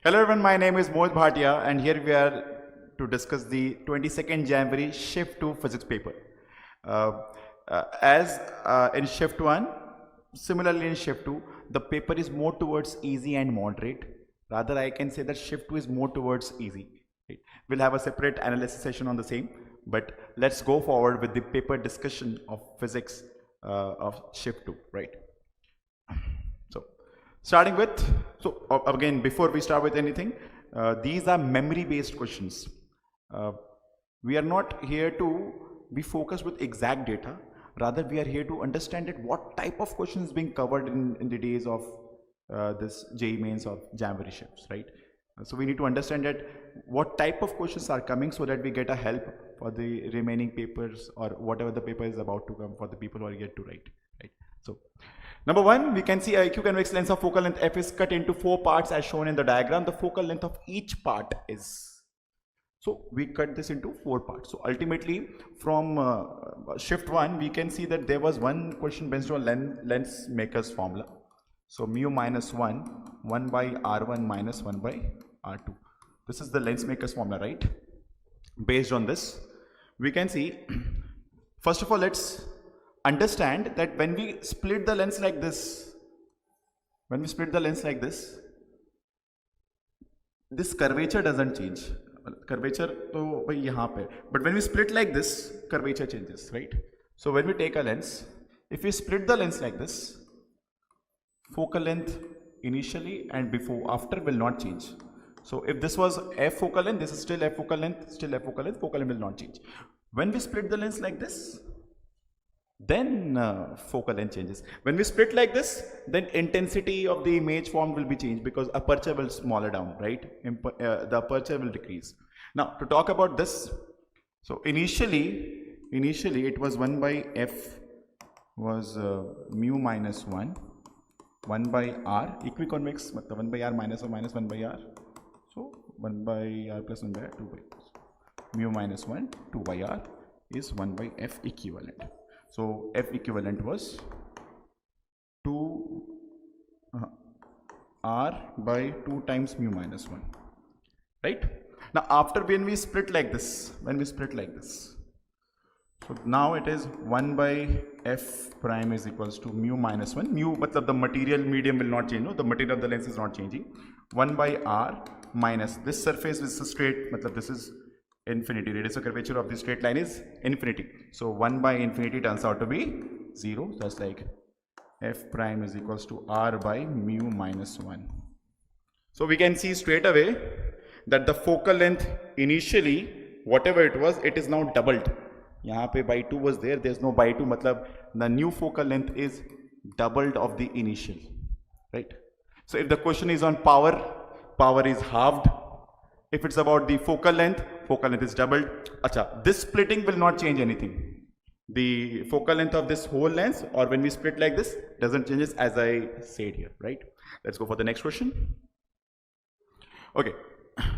Hello everyone, my name is Mohit Bhatia and here we are to discuss the 22nd January Shift 2 Physics paper. As in Shift 1, similarly in Shift 2, the paper is more towards easy and moderate. Rather, I can say that Shift 2 is more towards easy. Right? We'll have a separate analysis session on the same, but let's go forward with the paper discussion of physics of Shift 2, right? So, starting with, again, before we start with anything, these are memory-based questions. We are not here to be focused with exact data. Rather, we are here to understand that what type of questions is being covered in the days of this JEE Mains or January shifts, right? So we need to understand that what type of questions are coming so that we get a help for the remaining papers or whatever the paper is about to come for the people who are yet to write, right? So, number one, we can see a equiconvex lens of focal length f is cut into 4 parts as shown in the diagram. The focal length of each part is, so we cut this into 4 parts. So ultimately from shift 1, we can see that there was one question based on lens maker's formula. So mu minus 1 by r1 minus 1 by r2. This is the lens maker's formula, right? Based on this, we can see, first of all, let's understand that when we split the lens like this, this curvature doesn't change. Curvature to bhai yahan pe, but when we split like this, curvature changes, right? So when we take a lens, if we split the lens like this, focal length initially and after will not change. So if this was f focal length, this is still f focal length, focal length will not change. When we split the lens like this, then focal length changes. When we split like this, then intensity of the image form will be changed because aperture will smaller down, right? The aperture will decrease. Now to talk about this, so initially it was 1 by f was mu minus 1 by r, equiconvex, 1 by r minus or minus 1 by r. So 1 by r plus 1 by r, 2 by mu minus 1, 2 by r is 1 by f equivalent. So f equivalent was 2 r by 2 times mu minus 1, right? Now after when we split like this, so now it is 1 by f prime is equals to mu minus 1. Mu, the material medium will not change, no? The material of the lens is not changing. 1 by r minus this surface is straight, this is infinity. Radius of curvature of the straight line is infinity. So 1 by infinity turns out to be 0. That's like f prime is equals to r by mu minus 1. So we can see straight away that the focal length initially, whatever it was, it is now doubled. Yahan pe by 2 was there, there's no by 2, the new focal length is doubled of the initial, right? So if the question is on power is halved. If it's about the focal length is doubled. Acha, this splitting will not change anything. The focal length of this whole lens, or when we split like this, doesn't change as I said here, right? Let's go for the next question. Okay,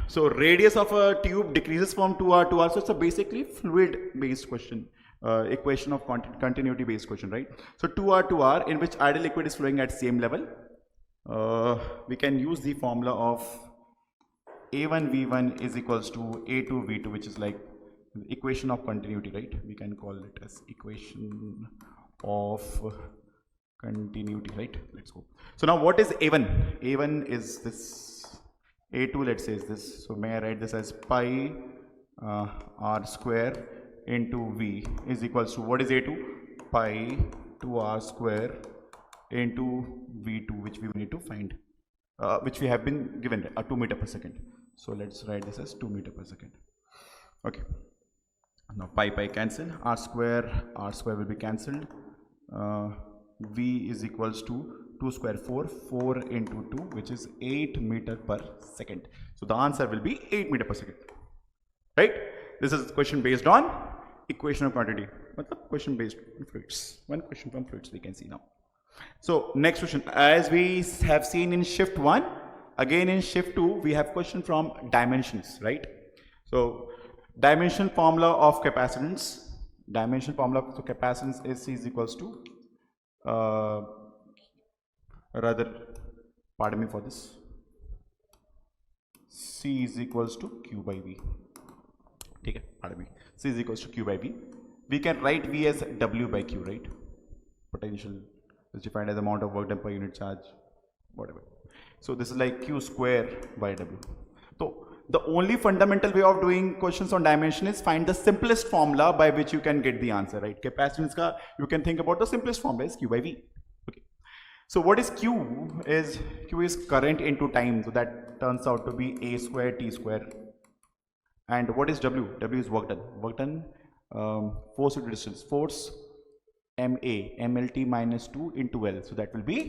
so radius of a tube decreases from 2r to r. So it's a basically fluid based question, equation of continuity based question, right? So 2r to r in which ideal liquid is flowing at same level. We can use the formula of A1 V1 is equals to A2 V2, which is like the equation of continuity, right? We can call it as equation of continuity, right? Let's go. So now what is A1? A1 is this, A2 let's say is this. So may I write this as pi r square into V is equals to, what is A2? Pi 2r square into V2, which we need to find. Which we have been given 2 meter per second. So let's write this as 2 meter per second. Okay. Now pi cancel. R square will be cancelled. V is equals to 2 square 4 into 2, which is 8 meter per second. So the answer will be 8 meter per second. Right? This is a question based on equation of quantity. Question based on fluids. One question from fluids we can see now. So next question, as we have seen in shift 1, again in shift 2 we have question from dimensions, right? So dimension formula of capacitance, is C is equals to pardon me for this, C is equals to Q by V. ठीक है, pardon me. C is equals to Q by V. We can write V as W by Q, right? Potential is defined as amount of work done per unit charge, whatever. So this is like Q square by W. So the only fundamental way of doing questions on dimension is find the simplest formula by which you can get the answer, right? Capacitance ka you can think about the simplest formula is Q by V. Okay. So what is Q? Q is current into time, so that turns out to be A square T square. And what is W? W is work done. Work done, force into distance. Force MA, MLT minus 2 into L. So that will be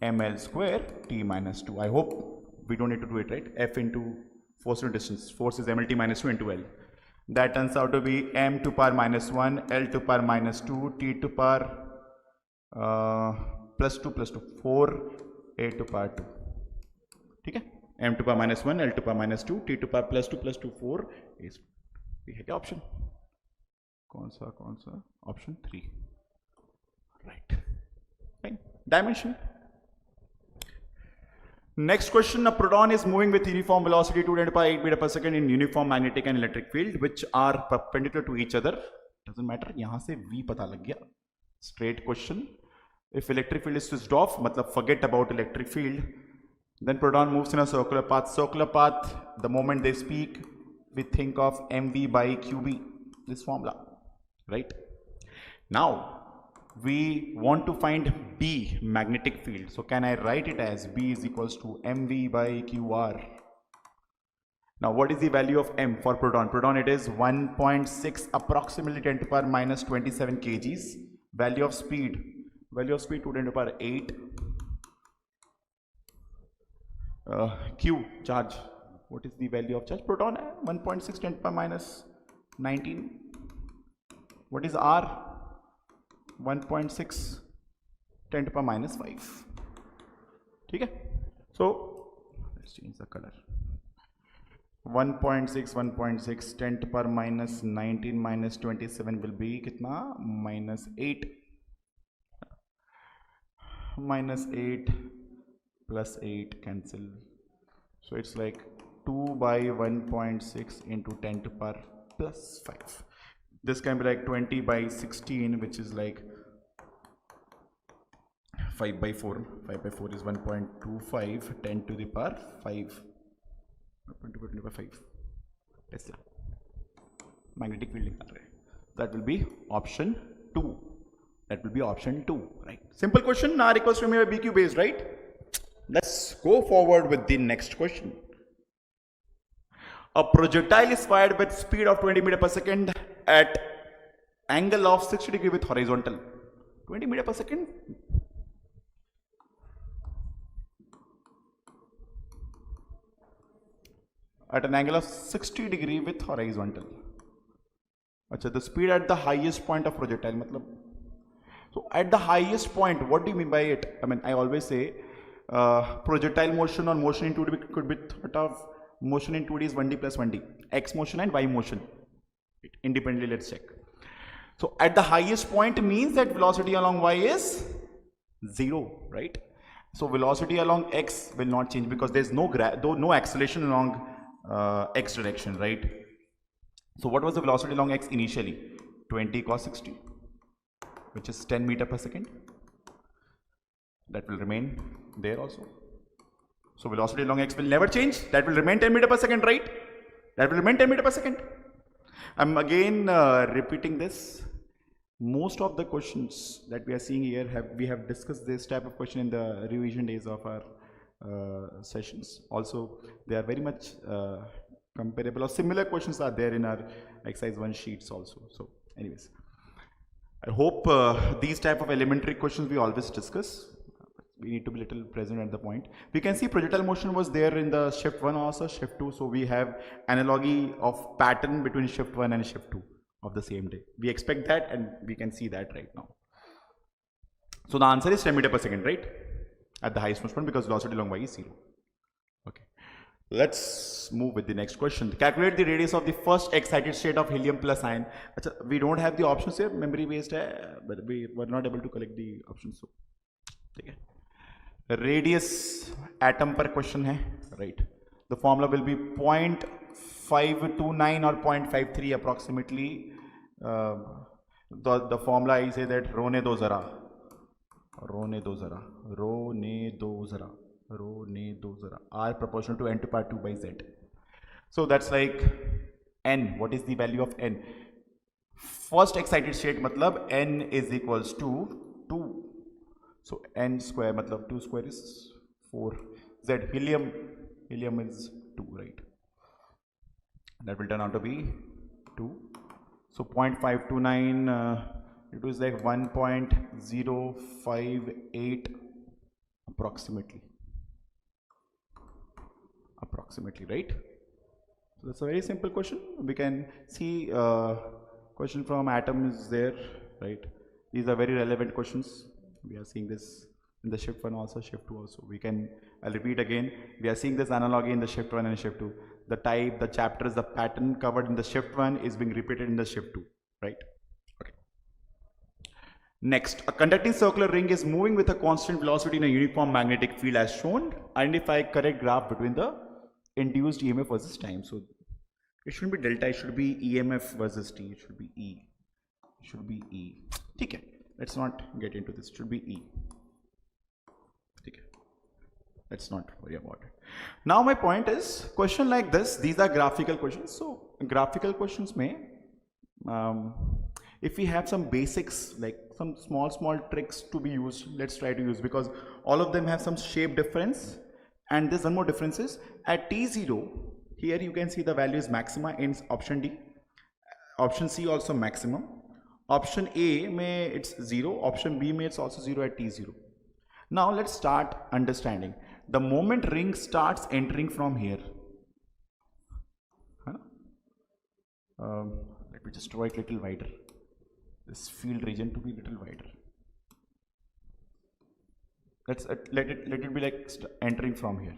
ML square T minus 2. I hope we don't need to do it, right? F into force into distance. Force is MLT minus 2 into L. That turns out to be M to power minus 1, L to power minus 2, T to power plus 2, 4, A to power 2. ठीक है? M to power minus 1, L to power minus 2, T to power plus 2, 4 is ये है क्या option? कौन सा? Option 3. Right. Fine. Dimension. Next question, a proton is moving with uniform velocity 2 10 to the power 8 meter per second in uniform magnetic and electric field which are perpendicular to each other. Doesn't matter, यहाँ से V पता लग गया. Straight question. If electric field is switched off, मतलब forget about electric field. Then proton moves in a circular path. Circular path, the moment they speak, we think of mv by qb, this formula, right? Now we want to find B, magnetic field. So can I write it as B is equals to mv by qr? Now what is the value of m for proton? Proton, it is 1.6, approximately 10 to the power minus 27 kgs. Value of speed 2 10 to the power 8. Q, charge. What is the value of charge? Proton 1.6 10 to the power minus 19. What is R? 1.6 10 to the power minus 5. Okay? So let's change the color. 1.6 10 to the power minus 19 minus 27 will be kitna? Minus 8. Minus 8 plus 8 cancel. So it's like 2 by 1.6 into 10 to the power plus 5. This can be like 20 by 16, which is like 5 by 4. 5 by 4 is 1.25, 10 to the power 5. 1.25 10 to the power 5. Tesla. Magnetic field. That will be option 2. That will be option 2, right? Simple question. R equals to m by BQ base, right? Let's go forward with the next question. A projectile is fired with speed of 20 meter per second at angle of 60 degree with horizontal. 20 meter per second. At an angle of 60 degree with horizontal. Achha, the speed at the highest point of projectile. Matlab, so at the highest point, what do you mean by it? I mean, I always say projectile motion or motion in 2D could be thought of. Motion in 2D is 1D plus 1D. X motion and Y motion. Independently, let's check. So at the highest point means that velocity along Y is 0, right? So velocity along X will not change because there is no acceleration along X direction, right? So what was the velocity along X initially? 20 cos 60, which is 10 meter per second. That will remain there also. So velocity along X will never change. That will remain 10 meter per second, right? That will remain 10 meter per second. I'm again repeating this. Most of the questions that we are seeing here we have discussed this type of question in the revision days of our sessions. Also, they are very much comparable or similar questions are there in our exercise 1 sheets also. So anyways, I hope these type of elementary questions we always discuss. We need to be little present at the point. We can see projectile motion was there in the shift 1 also, shift 2. So we have analogy of pattern between shift 1 and shift 2 of the same day. We expect that and we can see that right now. So the answer is 10 meter per second, right? At the highest point because velocity along Y is 0. Okay. Let's move with the next question. Calculate the radius of the first excited state of helium plus ion. We don't have the options here, memory based, but we were not able to collect the options. So, okay. Radius atom per question hai, right? The formula will be 0.529 or 0.53 approximately. The formula I say that rho ne do zara, r proportional to n to power 2 by z. So that's like n. What is the value of n? First excited state matlab n is equals to 2. So n square matlab 2 square is 4. Z helium is 2, right? That will turn out to be 2. So 0.529 it was like 1.058 approximately, right? So that's a very simple question. We can see question from atom is there, right? These are very relevant questions. We are seeing this in the shift 1 also, shift 2 also. I'll repeat again. We are seeing this analogy in the shift 1 and shift 2. The type, the chapters, the pattern covered in the shift 1 is being repeated in the shift 2, right? Okay. Next, a conducting circular ring is moving with a constant velocity in a uniform magnetic field as shown. Identify correct graph between the induced EMF versus time. So it shouldn't be delta, it should be EMF versus T. It should be E. It should be E. Okay. Let's not get into this. It should be E. Okay. Let's not worry about it. Now my point is, question like this, these are graphical questions. So graphical questions may, if we have some basics, like some small tricks to be used, let's try to use, because all of them have some shape difference. And there's one more difference is, at T0, here you can see the value is maxima in option D. Option C also maximum. Option A may it's 0, option B may it's also 0 at T0. Now let's start understanding. The moment ring starts entering from here, let me just draw it a little wider. This field region to be a little wider. Let's let it be like entering from here.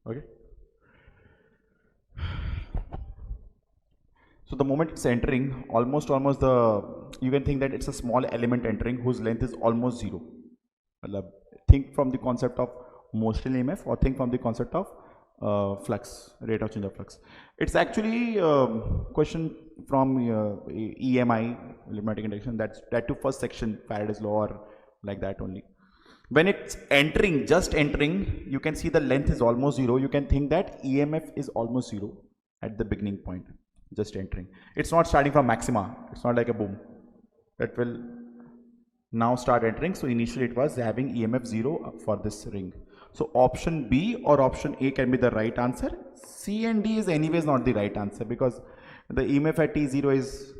Okay. So the moment it's entering, almost you can think that it's a small element entering whose length is almost 0. Think from the concept of motional EMF or think from the concept of flux, rate of change of flux. It's actually question from EMI, electromagnetic induction, that to first section, Faraday's law or like that only. When it's entering, just entering, you can see the length is almost 0. You can think that EMF is almost 0 at the beginning point, just entering. It's not starting from maxima. It's not like a boom. That will now start entering. So initially it was having EMF 0 for this ring. So option B or option A can be the right answer. C and D is anyways not the right answer because the EMF at T0 is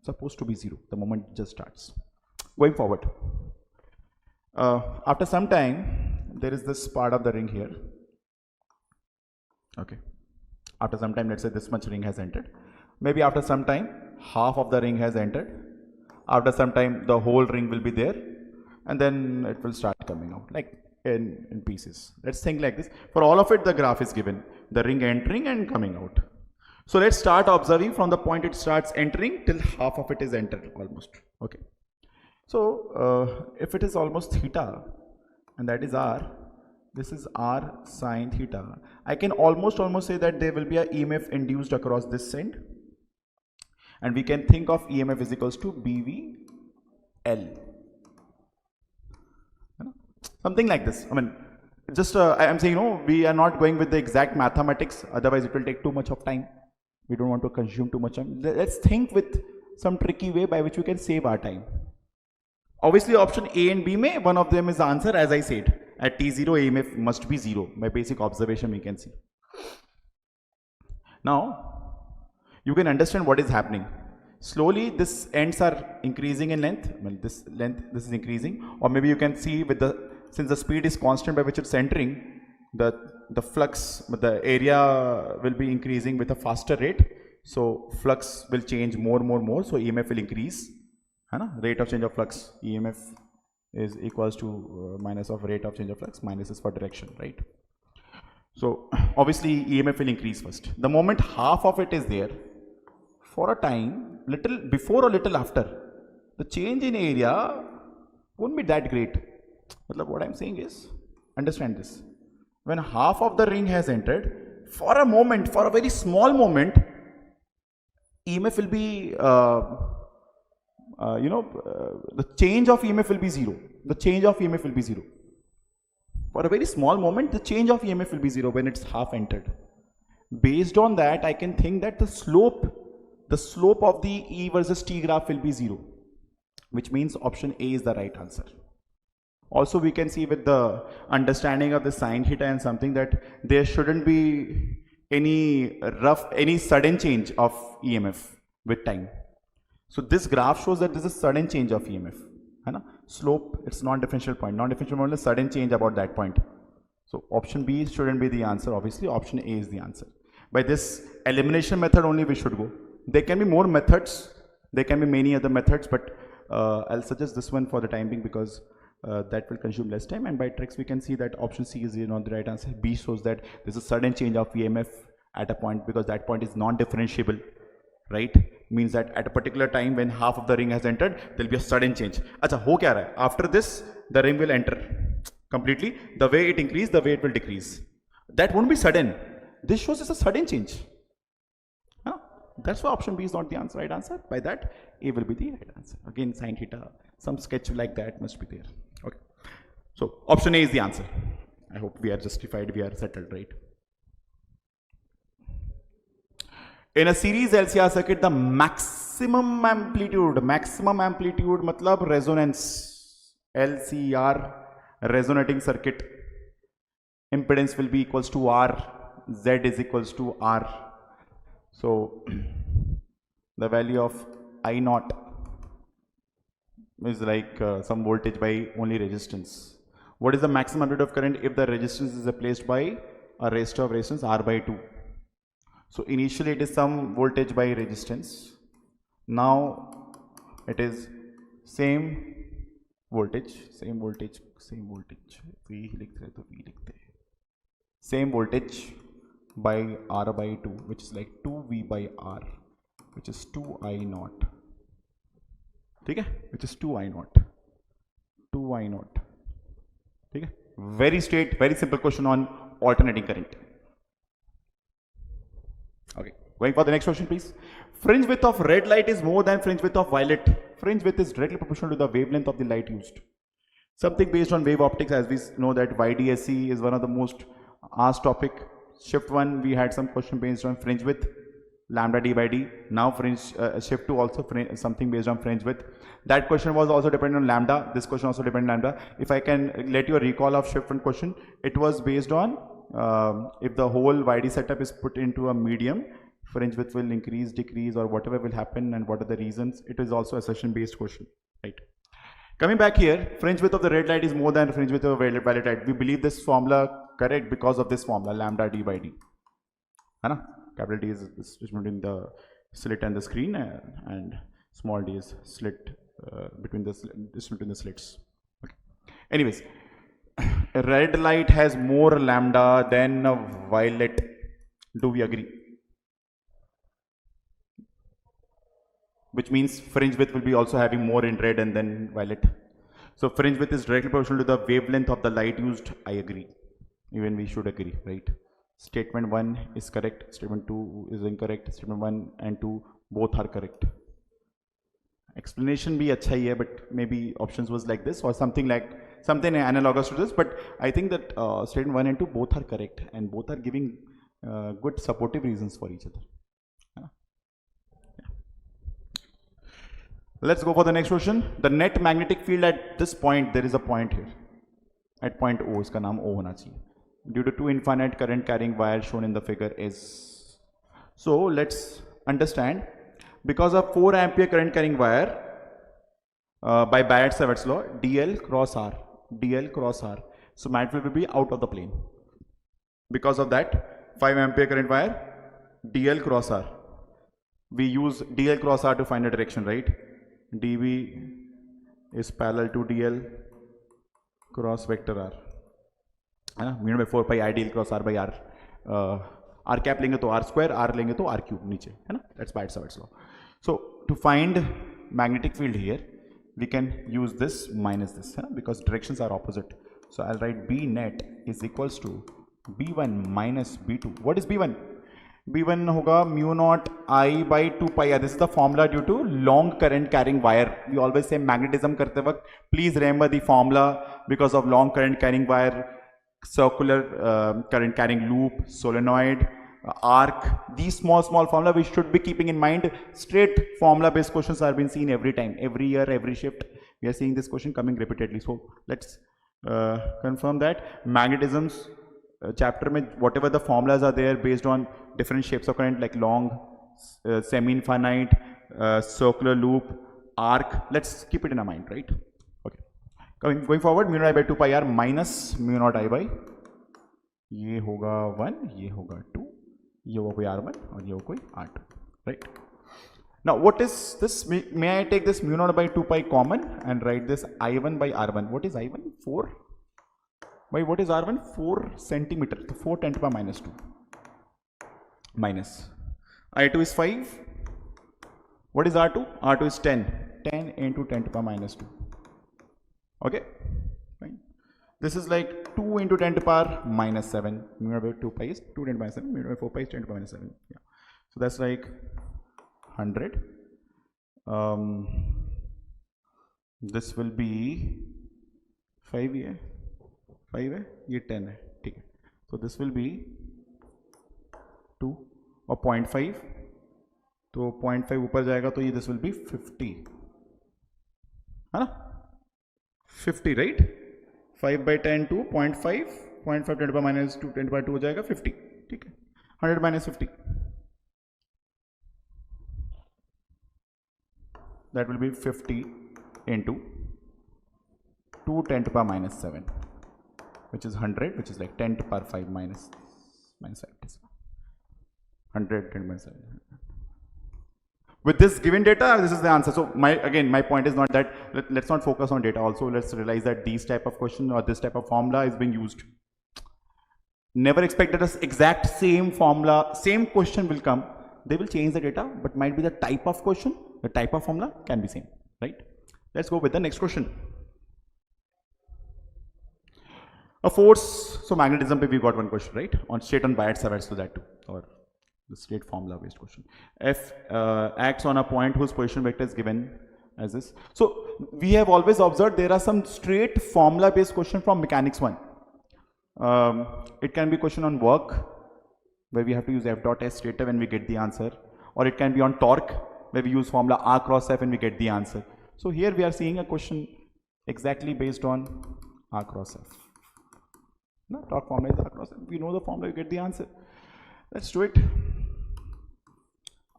supposed to be 0 the moment it just starts. Going forward. After some time, there is this part of the ring here. Okay. After some time, let's say this much ring has entered. Maybe after some time, half of the ring has entered. After some time, the whole ring will be there. And then it will start coming out like in pieces. Let's think like this. For all of it, the graph is given. The ring entering and coming out. So let's start observing from the point it starts entering till half of it is entered almost. Okay. So if it is almost theta and that is R, this is R sine theta. I can almost say that there will be a EMF induced across this end. And we can think of EMF is equals to BVL. Something like this. I mean, just I am saying, no, we are not going with the exact mathematics. Otherwise, it will take too much of time. We don't want to consume too much time. Let's think with some tricky way by which we can save our time. Obviously, option A and B may, one of them is the answer, as I said. At T0, EMF must be 0. By basic observation, we can see. Now, you can understand what is happening. Slowly, this ends are increasing in length. Well, this is increasing. Or maybe you can see with since the speed is constant by which it's entering, the flux, the area will be increasing with a faster rate. So, flux will change more. So, EMF will increase. Rate of change of flux, EMF is equals to minus of rate of change of flux, minus is for direction, right? So obviously EMF will increase first. The moment half of it is there, for a time, little before or little after, the change in area won't be that great. What I'm saying is, Understand this. When half of the ring has entered, for a moment, for a very small moment, EMF will be, the change of EMF will be zero. The change of EMF will be zero. For a very small moment, the change of EMF will be zero when it's half entered. Based on that, I can think that the slope of the E versus T graph will be zero, which means option A is the right answer. Also, we can see with the understanding of the sine theta and something that there shouldn't be any sudden change of EMF with time. So this graph shows that this is sudden change of EMF. Slope, it's non-differential point. Non-differential point is sudden change about that point. So option B shouldn't be the answer. Obviously, option A is the answer. By this elimination method only we should go. There can be more methods. There can be many other methods, but I'll suggest this one for the time being because that will consume less time. And by tricks, we can see that option C is not the right answer. B shows that there's a sudden change of EMF at a point because that point is non-differentiable, right? Means that at a particular time when half of the ring has entered, there'll be a sudden change. Acha, ho kya raha hai? After this, the ring will enter completely. The way it increases, the way it will decrease. That won't be sudden. This shows it's a sudden change. That's why option B is not the right answer. By that, A will be the right answer. Again, sine theta, some sketch like that must be there. Okay. So option A is the answer. I hope we are justified, we are settled, right? In a series LCR circuit, the maximum amplitude matlab resonance, LCR, resonating circuit, impedance will be equals to R, Z is equals to R. So the value of I naught is like some voltage by only resistance. What is the maximum amplitude of current if the resistance is replaced by a resistor of resistance R by 2? So initially it is some voltage by resistance. Now it is same voltage. Same voltage. Same voltage by R by 2, which is like 2V by R, which is 2I naught. Okay? Which is 2I naught. 2I naught. Okay? Very straight, very simple question on alternating current. Okay, going for the next question, please. Fringe width of red light is more than fringe width of violet. Fringe width is directly proportional to the wavelength of the light used. Something based on wave optics, as we know that YDSC is one of the most asked topic. Shift 1, we had some question based on fringe width, lambda d by d. Now shift 2 also something based on fringe width. That question was also dependent on lambda. This question also dependent on lambda. If I can let you a recall of shift 1 question, it was based on if the whole YD setup is put into a medium, fringe width will increase, decrease, or whatever will happen, and what are the reasons. It is also a session based question, right? Coming back here, fringe width of the red light is more than fringe width of the violet light. We believe this formula correct because of this formula, lambda d by d. Capital D is between the slit and the screen, and small d is slit between the slits. Okay. Anyways, a red light has more lambda than a violet. Do we agree? Which means fringe width will be also having more in red and then violet. So fringe width is directly proportional to the wavelength of the light used. I agree. Even we should agree, right? Statement 1 is correct. Statement 2 is incorrect. Statement 1 and 2 both are correct. Explanation bhi acha hi hai, but maybe options was like this or something analogous to this. But I think that statement 1 and 2 both are correct and both are giving good supportive reasons for each other. Let's go for the next question. The net magnetic field at this point, there is a point here. At point O, iska naam O hona chahiye. Due to two infinite current carrying wires shown in the figure is. So let's understand. Because of 4 ampere current carrying wire by Barrett-Savitt's law, dl cross r. So magnetic will be out of the plane. Because of that, 5 ampere current wire, dl cross r. We use dl cross r to find the direction, right? dv is parallel to dl cross vector r. Mu by 4 pi I dl cross r by r. R cap लेंगे तो r square, r लेंगे तो r cube नीचे, है ना? That's Barrett-Savitt's law. So to find magnetic field here, we can use this minus this, because directions are opposite. So I'll write B net is equals to B1 minus B2. What is B1? B1 होगा mu naught I by 2 pi r. This is the formula due to long current carrying wire. We always say magnetism करते वक्त please remember the formula because of long current carrying wire, circular current carrying loop, solenoid, arc. These small formula we should be keeping in mind. Straight formula based questions are being seen every time, every year, every shift. We are seeing this question coming repeatedly. So let's confirm that magnetisms chapter mein whatever the formulas are there based on different shapes of current like long, semi-infinite, circular loop, arc. Let's keep it in our mind, right? Okay. Going forward, mu naught I by 2 pi r minus mu naught I by ये होगा 1, ये होगा 2, ये होगा कोई r1 और ये होगा कोई r2, right? Now what is this? May I take this mu naught by 2 pi common and write this I1 by r1? What is I1? 4. By what is r1? 4 centimeter. So 4 10 to the power minus 2. Minus I2 is 5. What is R2? R2 is 10. 10 into 10 to the power minus 2. Okay, fine. This is like 2 into 10 to the power minus 7. Mu naught by 2 pi is 2 10 to the power minus 7. Mu naught by 4 pi is 10 to the power minus 7. Yeah. So that's like 100. This will be 5 here. 5 है, ये 10 है, ठीक है. So this will be 2 और 0.5, तो 0.5 ऊपर जाएगा तो ये this will be 50, है ना? 50, right? 5 by 10 to 0.5, 0.5 10 to the power minus 2, 10 to the power 2 हो जाएगा 50, ठीक है. 100 minus 50, that will be 50 into 2 10 to the power minus 7. Which is 100, which is like 10 to the power 5 minus 5. 100 10 minus 7. With this given data, this is the answer. So my point is not that, let's not focus on data. Also, let's realize that these type of question or this type of formula is being used. Never expect that the exact same formula, same question will come. They will change the data, but might be the type of question, the type of formula can be same, right? Let's go with the next question. A force, so magnetism, we got one question, right? On straight on bias surveys to that too, or the straight formula based question. F acts on a point whose position vector is given as this. So we have always observed there are some straight formula based question from mechanics 1. It can be question on work, where we have to use F dot S straight when we get the answer, or it can be on torque, where we use formula R cross F and we get the answer. So here we are seeing a question exactly based on R cross F. No, torque formula is R cross F. We know the formula, you get the answer. Let's do it.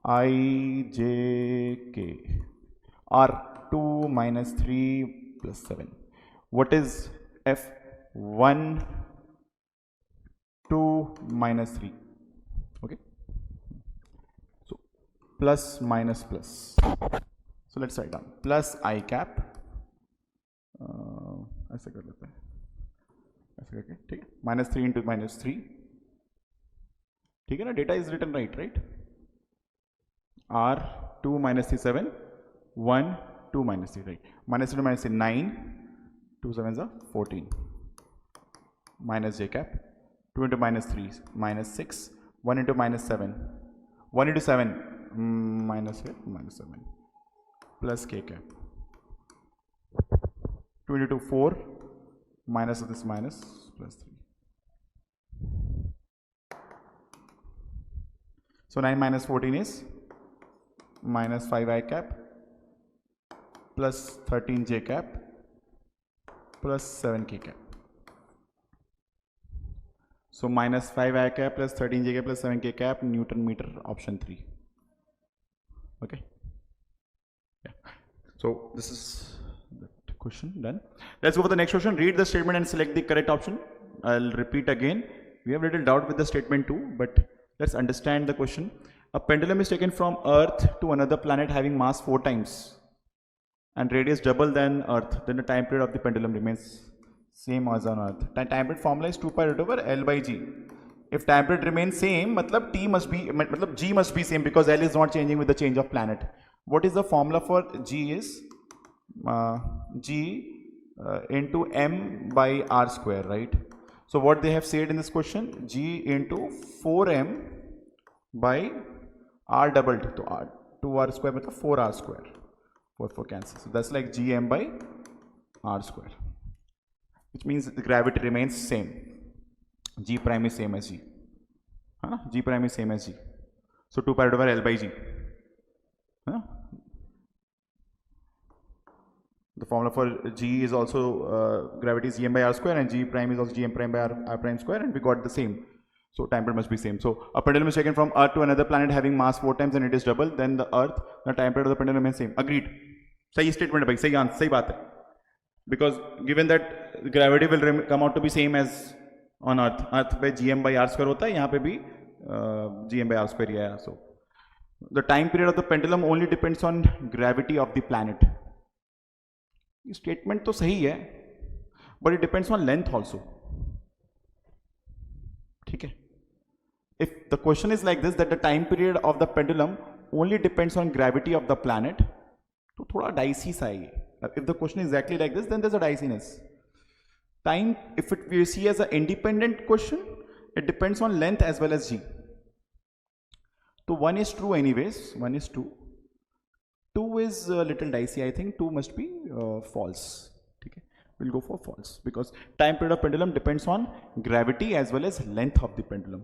I, J, K, R 2 minus 3 plus 7. What is F? 1, 2 minus 3. Okay. So plus minus plus. So let's write down plus I cap. ऐसे कर लेते हैं. ऐसे करके ठीक है. Minus 3 into minus 3. ठीक है ना? Data is written right? R 2 minus 3 7. 1 2 minus 3 right. Minus 3 minus 3 9. 2 7s are 14. Minus j cap. 2 into minus 3 minus 6. 1 into minus 7. 1 into 7 minus 7 plus k cap. 2 into 4 minus of this minus plus 3. So 9 minus 14 is minus 5 I cap plus 13 j cap plus 7 k cap. So minus 5 I cap plus 13 j cap plus 7 k cap, Newton meter, option 3. Okay. Yeah. So this is the question done. Let's go for the next question. Read the statement and select the correct option. I'll repeat again. We have little doubt with the statement too, but let's understand the question. A pendulum is taken from Earth to another planet having mass 4 times and radius double than Earth. Then the time period of the pendulum remains same as on Earth. Time period formula is 2 pi root over L by G. If time period remains same, matlab T must be, matlab G must be same because L is not changing with the change of planet. What is the formula for G is G into m by r square, right? So what they have said in this question, g into 4m by r doubled, to r 2r square मतलब 4r square, 4 cancel, so that's like gm by r square, which means the gravity remains same, g prime is same as g, g prime is same as g, so 2 pi over L by g. The formula for g is also gravity is gm by r square, and g prime is also gm prime by r prime square, and we got the same. So time period must be same. So a pendulum is taken from Earth to another planet having mass 4 times and it is double, then the Earth, the time period of the pendulum remains same. Agreed. सही statement है भाई, सही answer, सही बात है. Because given that gravity will come out to be same as on Earth. Earth पे gm by r square होता है, यहाँ पे भी gm by r square ही है. So the time period of the pendulum only depends on gravity of the planet. Statement तो सही है, but it depends on length also. ठीक है. If the question is like this, that the time period of the pendulum only depends on gravity of the planet, तो थोड़ा dicey सा है. If the question is exactly like this, then there's a diciness. Time, if it we see as an independent question, it depends on length as well as g. So one is true anyways, one is true. 2 is a little dicey, I think 2 must be false. Okay. We'll go for false because time period of pendulum depends on gravity as well as length of the pendulum.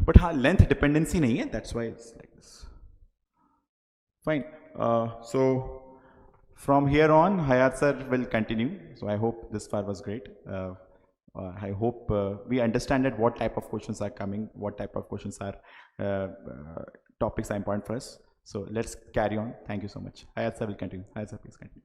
But length dependency nahi hai, that's why it's like this. Fine. So from here on, Hayat sir will continue. So I hope this far was great. I hope we understand that what type of questions are coming, what type of questions are topics are important for us. So let's carry on. Thank you so much. Hayat sir will continue. Hayat sir, please continue.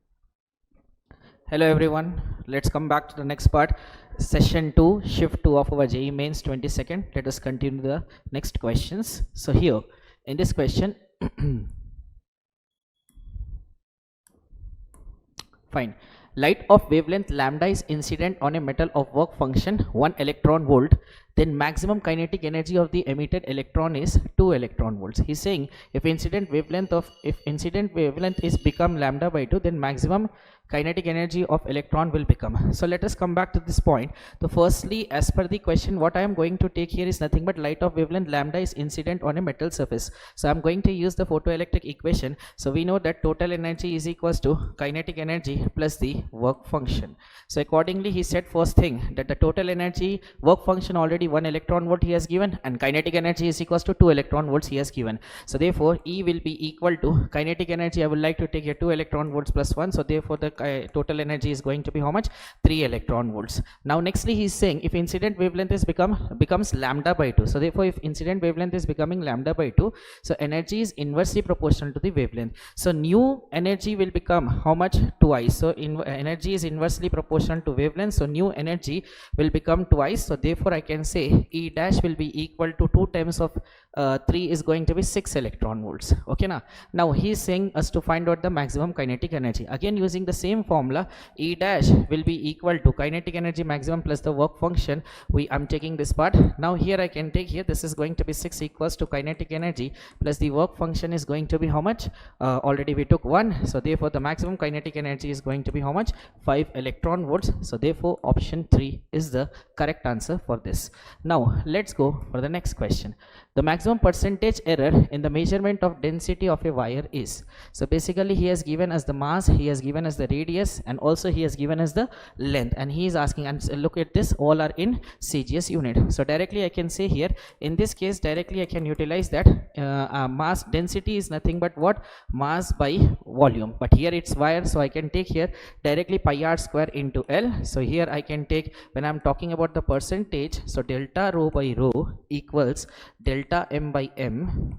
Hello everyone, let's come back to the next part, session 2, shift 2 of our JEE Mains 22nd. Let us continue the next questions. So here in this question fine, light of wavelength lambda is incident on a metal of work function 1 electron volt, then maximum kinetic energy of the emitted electron is 2 electron volts. He's saying if incident wavelength is become lambda by 2, then maximum kinetic energy of electron will become. So let us come back to this point. So firstly, as per the question, what I am going to take here is nothing but light of wavelength lambda is incident on a metal surface. So I am going to use the photoelectric equation. So we know that total energy is equals to kinetic energy plus the work function. So accordingly, he said first thing that the total energy work function already 1 electron volt he has given, and kinetic energy is equals to 2 electron volts he has given. So therefore E will be equal to kinetic energy. I would like to take here 2 electron volts plus 1. So therefore the total energy is going to be how much? 3 electron volts. Now nextly he is saying if incident wavelength is becomes lambda by 2. So therefore if incident wavelength is becoming lambda by 2, so energy is inversely proportional to the wavelength. So new energy will become how much? Twice. So energy is inversely proportional to wavelength, so new energy will become twice. So therefore I can say E dash will be equal to 2 times of 3 is going to be 6 electron volts. Okay now he is saying us to find out the maximum kinetic energy. Again using the same formula, E dash will be equal to kinetic energy maximum plus the work function. I'm taking this part. Now here I can take here, this is going to be 6 equals to kinetic energy plus the work function is going to be how much? Already we took 1. So therefore the maximum kinetic energy is going to be how much? 5 electron volts. So therefore option 3 is the correct answer for this. Now let's go for the next question. The maximum percentage error in the measurement of density of a wire is. So basically he has given us the mass, he has given us the radius, and also he has given us the length, and he is asking, and look at this, all are in CGS unit. So directly I can say here in this case directly I can utilize that mass density is nothing but what? Mass by volume, but here it's wire, so I can take here directly pi r square into L. So here I can take, when I'm talking about the percentage, so delta rho by rho equals delta m by m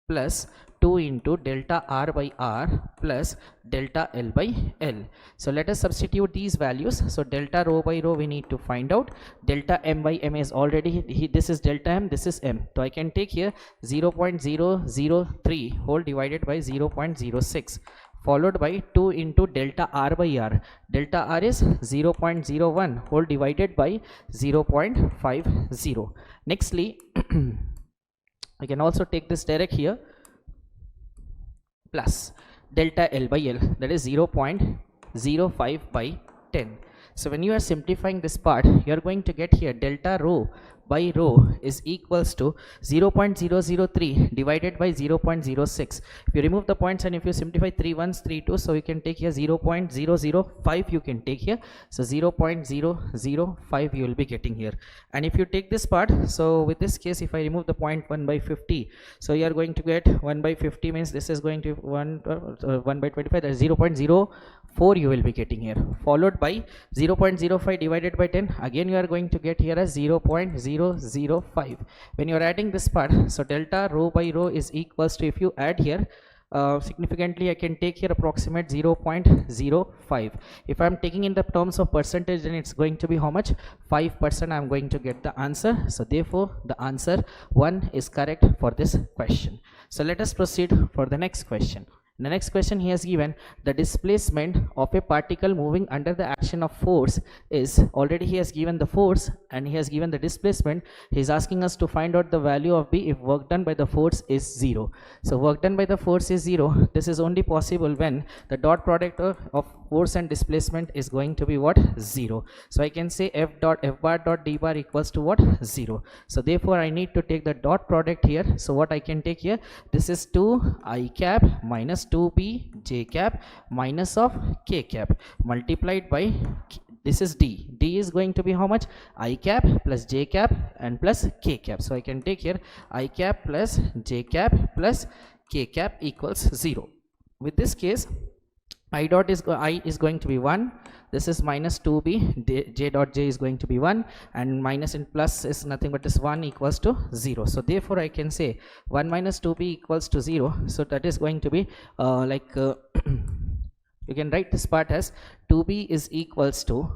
plus 2 into delta r by r plus delta L by L. So let us substitute these values. So delta rho by rho we need to find out. Delta m by m is already, this is delta m, this is m. So I can take here 0.003 whole divided by 0.06 followed by 2 into delta r by r. Delta r is 0.01 whole divided by 0.50. Nextly I can also take this direct here plus delta L by L, that is 0.05 by 10. So when you are simplifying this part, you are going to get here delta rho by rho is equals to 0.003 divided by 0.06. If you remove the points and if you simplify 3 ones 3 2, so you can take here 0.005 you can take here, so 0.005 you will be getting here. And if you take this part, so with this case if I remove the point 1 by 50, so you are going to get 1 by 50 means this is going to 1 by 25, that is 0.04 you will be getting here, followed by 0.05 divided by 10, again you are going to get here as 0.005. When you are adding this part, so delta rho by rho is equals to, if you add here significantly, I can take here approximate 0.05. If I am taking in the terms of percentage, then it's going to be how much? 5% I am going to get the answer. So therefore the answer 1 is correct for this question. So let us proceed for the next question. The next question he has given, the displacement of a particle moving under the action of force is, already he has given the force and he has given the displacement. He is asking us to find out the value of B if work done by the force is 0. So work done by the force is 0. This is only possible when the dot product of force and displacement is going to be what? 0. So I can say F bar dot D bar equals to what? 0. So therefore I need to take the dot product here. So what I can take here, this is 2 I cap minus 2b j cap minus of k cap multiplied by, this is d. D is going to be how much? I cap plus j cap and plus k cap. So I can take here I cap plus j cap plus k cap equals 0. With this case, I is going to be 1, this is minus 2b, j dot j is going to be 1, and minus and plus is nothing but this 1 equals to 0. So therefore I can say 1 minus 2b equals to 0. So that is going to be you can write this part as 2b is equals to,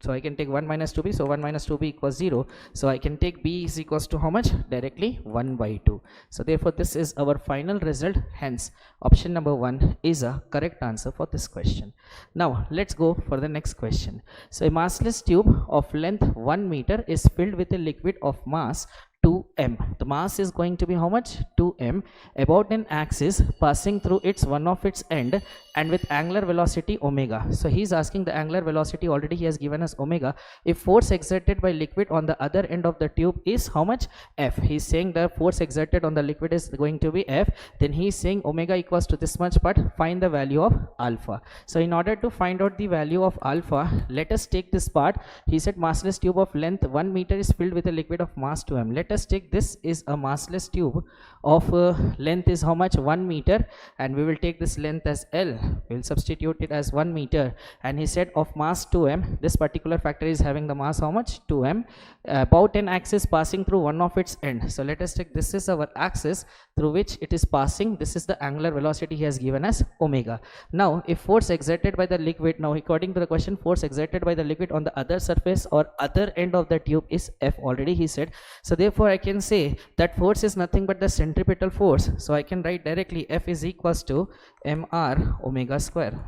so I can take 1 minus 2b, so 1 minus 2b equals 0. So I can take b is equals to how much? Directly 1 by 2. So therefore this is our final result. Hence option number 1 is a correct answer for this question. Now let's go for the next question. So a massless tube of length 1 meter is filled with a liquid of mass 2m. The mass is going to be how much? 2m, about an axis passing through one of its end and with angular velocity omega. So he is asking the angular velocity, already he has given us omega. If force exerted by liquid on the other end of the tube is how much? F. He is saying the force exerted on the liquid is going to be F. Then he is saying omega equals to this much, but find the value of alpha. So in order to find out the value of alpha, let us take this part. He said massless tube of length 1 meter is filled with a liquid of mass 2m. Let us take this is a massless tube of length is how much? 1 meter, and we will take this length as L. We will substitute it as 1 meter, and he said of mass 2m, this particular factor is having the mass how much? 2m, about an axis passing through one of its end. So let us take this is our axis through which it is passing. This is the angular velocity he has given as omega. Now if force exerted by the liquid, now according to the question, force exerted by the liquid on the other surface or other end of the tube is F, already he said. So therefore I can say that force is nothing but the centripetal force. So I can write directly F is equals to mr omega square.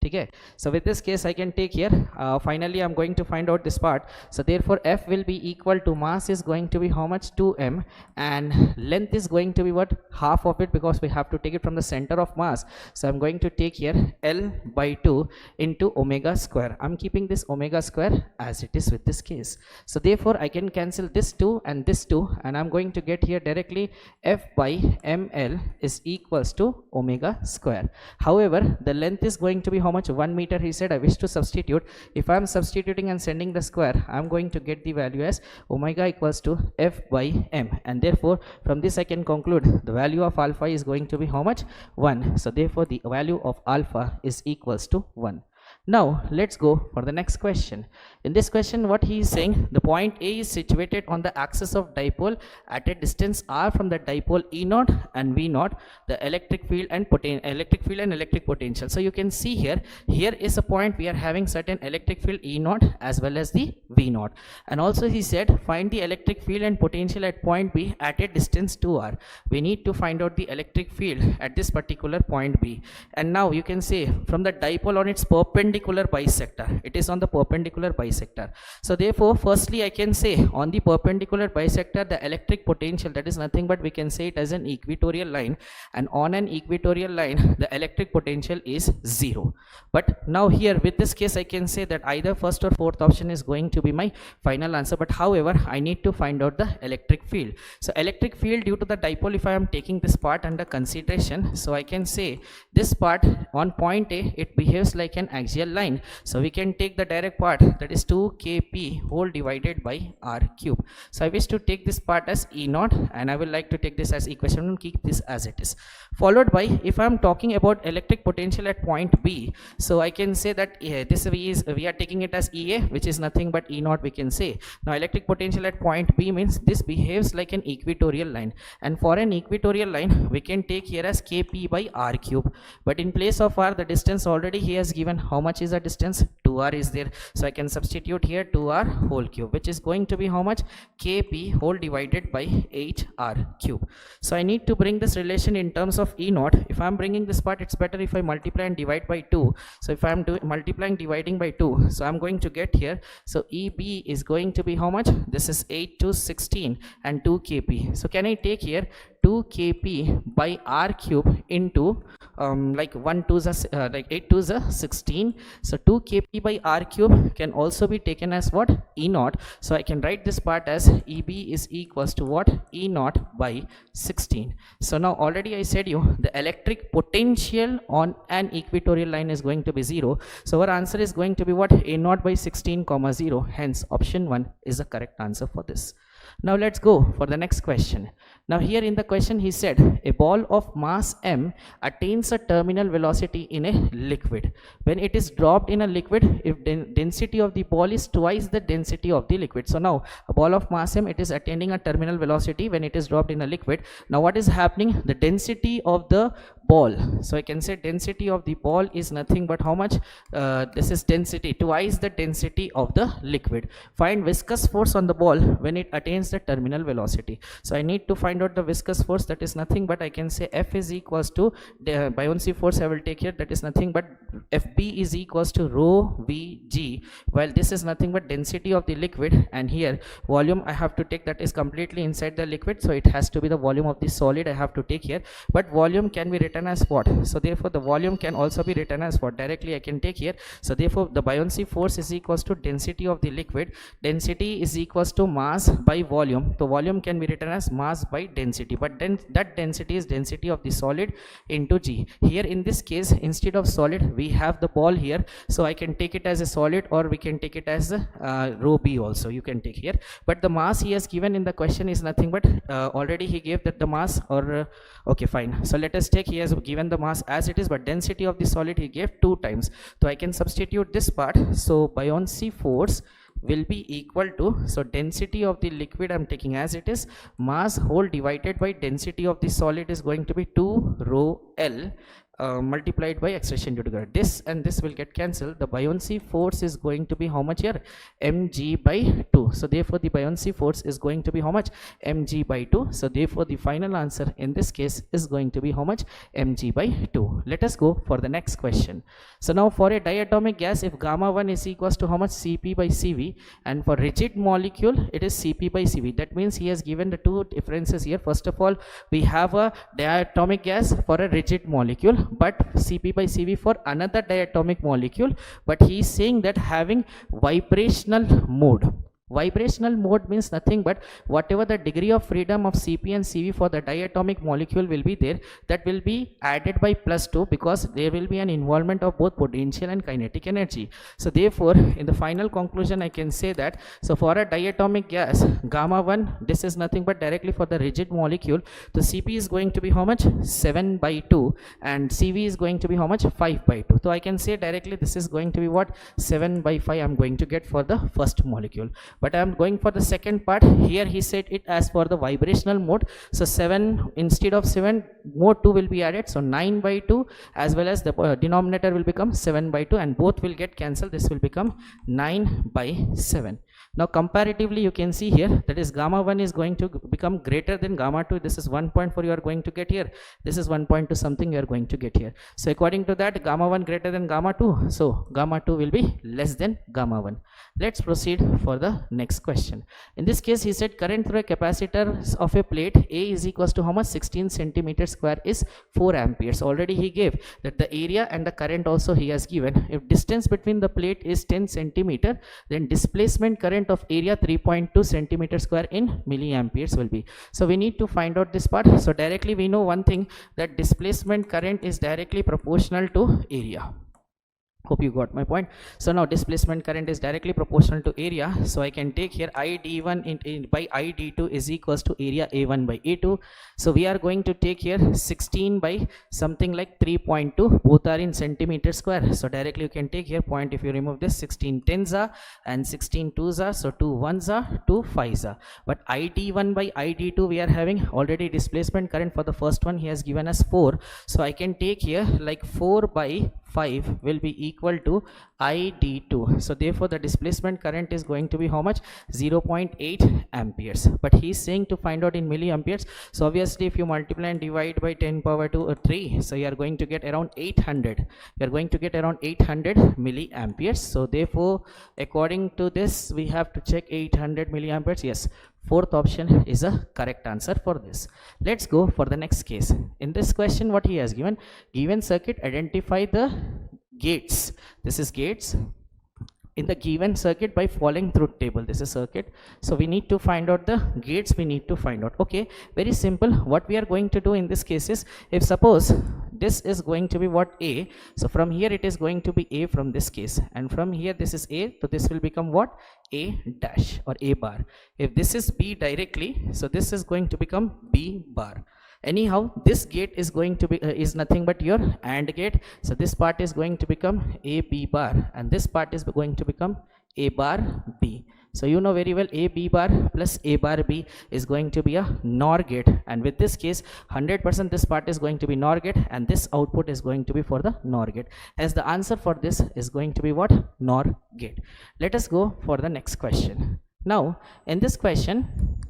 Okay, so with this case I can take here finally I'm going to find out this part. So therefore F will be equal to, mass is going to be how much? 2m, and length is going to be what? Half of it, because we have to take it from the center of mass. So I'm going to take here L by 2 into omega square. I'm keeping this omega square as it is with this case. So therefore I can cancel this 2 and this 2, and I'm going to get here directly F by ml is equals to omega square. However, the length is going to be how much? 1 meter. He said I wish to substitute. If I am substituting and sending the square, I am going to get the value as omega equals to F by m, and therefore from this I can conclude the value of alpha is going to be how much? 1. So therefore the value of alpha is equals to 1. Now let's go for the next question. In this question what he is saying, the point A is situated on the axis of dipole at a distance r from the dipole E naught and V naught, the electric field and electric potential. So you can see here is a point we are having certain electric field E naught as well as the V naught, and also he said find the electric field and potential at point B at a distance 2r. We need to find out the electric field at this particular point B, and now you can say from the dipole on its perpendicular perpendicular bisector. It is on the perpendicular bisector. So therefore, firstly I can say on the perpendicular bisector the electric potential, that is nothing but we can say it as an equatorial line, and on an equatorial line the electric potential is 0. But now here with this case I can say that either first or fourth option is going to be my final answer, but however I need to find out the electric field. So electric field due to the dipole, if I am taking this part under consideration, so I can say this part on point A it behaves like an axial line, so we can take the direct part, that is 2 kp whole divided by r cube. So I wish to take this part as E naught, and I will like to take this as equation and keep this as it is, followed by if I am talking about electric potential at point B, so I can say that this we are taking it as EA, which is nothing but E naught we can say. Now electric potential at point B means this behaves like an equatorial line, and for an equatorial line we can take here as kp by r cube, but in place of r the distance already he has given. How much is the distance? 2r is there, so I can substitute here 2r whole cube, which is going to be how much? Kp whole divided by 8r cube. So I need to bring this relation in terms of E naught. If I am bringing this part, it's better if I multiply and divide by 2. So if I am multiplying dividing by 2, so I'm going to get here, so EB is going to be how much? This is 8 to 16 and 2 kp. So can I take here 2 kp by r cube into like 1 to the like 8 to the 16, so 2 kp by r cube can also be taken as what? E naught. So I can write this part as EB is equals to what? E naught by 16. So now already I said you the electric potential on an equatorial line is going to be 0, so our answer is going to be what? A naught by 16 comma 0, hence option 1 is the correct answer for this. Now let's go for the next question. Now here in the question he said a ball of mass m attains a terminal velocity in a liquid. When it is dropped in a liquid, if density of the ball is twice the density of the liquid. So now a ball of mass m, it is attaining a terminal velocity when it is dropped in a liquid. Now what is happening? The density of the ball, so I can say density of the ball is nothing but how much? This is density twice the density of the liquid. Find viscous force on the ball when it attains the terminal velocity. So I need to find out the viscous force, that is nothing but I can say F is equals to the buoyancy force I will take here, that is nothing but FB is equals to rho Vg, while this is nothing but density of the liquid, and here volume I have to take, that is completely inside the liquid, so it has to be the volume of the solid I have to take here, but volume can be written as what? So therefore the volume can also be written as what? Directly I can take here, so therefore the buoyancy force is equals to density of the liquid, density is equals to mass by volume, so volume can be written as mass by density, but then that density is density of the solid into G. Here in this case instead of solid we have the ball here, so I can take it as a solid, or we can take it as rho B also you can take here, but the mass he has given in the question is nothing but already he gave that the mass, or okay fine, so let us take, he has given the mass as it is, but density of the solid he gave 2 times, so I can substitute this part, so buoyancy force will be equal to, so density of the liquid I'm taking as it is, mass whole divided by density of the solid is going to be 2 rho L multiplied by acceleration due to gravity. This and this will get cancelled. The buoyancy force is going to be how much here? Mg by 2. So therefore the buoyancy force is going to be how much? Mg by 2. So therefore the final answer in this case is going to be how much? Mg by 2. Let us go for the next question. So now for a diatomic gas, if gamma 1 is equals to how much? Cp by Cv, and for rigid molecule it is Cp by Cv. That means he has given the two differences here. First of all, we have a diatomic gas for a rigid molecule, but Cp by Cv for another diatomic molecule, but he is saying that having vibrational mode. Vibrational mode means nothing but whatever the degree of freedom of Cp and Cv for the diatomic molecule will be there, that will be added by +2, because there will be an involvement of both potential and kinetic energy. So therefore in the final conclusion I can say that, so for a diatomic gas gamma 1, this is nothing but directly for the rigid molecule, the Cp is going to be how much? 7 by 2, and Cv is going to be how much? 5 by 2. So I can say directly this is going to be what? 7 by 5 I'm going to get for the first molecule. but I am going for the second part. Here he said it as for the vibrational mode. So 7, instead of 7, more 2 will be added, so 9 by 2, as well as the denominator will become 7 by 2, and both will get cancelled. This will become 9 by 7. Now comparatively you can see here, that is gamma 1 is going to become greater than gamma 2. This is 1.4 you are going to get here, this is 1.2 something you are going to get here. So according to that, gamma 1 greater than gamma 2, so gamma 2 will be less than gamma 1. Let's proceed for the next question. In this case he said current through a capacitor of a plate A is equals to how much? 16 centimeter square is 4 amperes. Already he gave that the area and the current also he has given. If distance between the plate is 10 centimeter, then displacement current of area 3.2 centimeter square in milliamperes will be. So we need to find out this part. So directly we know one thing, that displacement current is directly proportional to area. Hope you got my point. So now displacement current is directly proportional to area, so I can take here I d1 by I d2 is equals to area A1 by A2. So we are going to take here 16 by something like 3.2, both are in centimeter square, so directly you can take here point. If you remove this, 16 tens are and 16 twos are, so 2 ones are, 2 fives are. But I d1 by I d2 we are having already displacement current for the first one he has given us 4, so I can take here like 4 by 5 will be equal to I d2. So therefore the displacement current is going to be how much? 0.8 amperes. But he is saying to find out in milliamperes, so obviously if you multiply and divide by 10 power to 3, so you are going to get around 800. You are going to get around 800 milliamperes. So therefore according to this we have to check 800 milliamperes. Yes, fourth option is a correct answer for this. Let's go for the next case. In this question what he has given circuit, identify the gates. This is gates in the given circuit by following through table. This is circuit, so we need to find out the gates, we need to find out. Okay, very simple. What we are going to do in this case is, if suppose this is going to be what? A, so from here it is going to be A from this case, and from here this is A, so this will become what? A dash or A bar. If this is B directly, so this is going to become B bar. Anyhow, this gate is going to be is nothing but your AND gate, so this part is going to become A B bar, and this part is going to become A bar B. So you know very well A B bar plus A bar B is going to be a NOR gate, and with this case 100% this part is going to be NOR gate, and this output is going to be for the NOR gate. As the answer for this is going to be what? NOR gate. Let us go for the next question. Now in this question,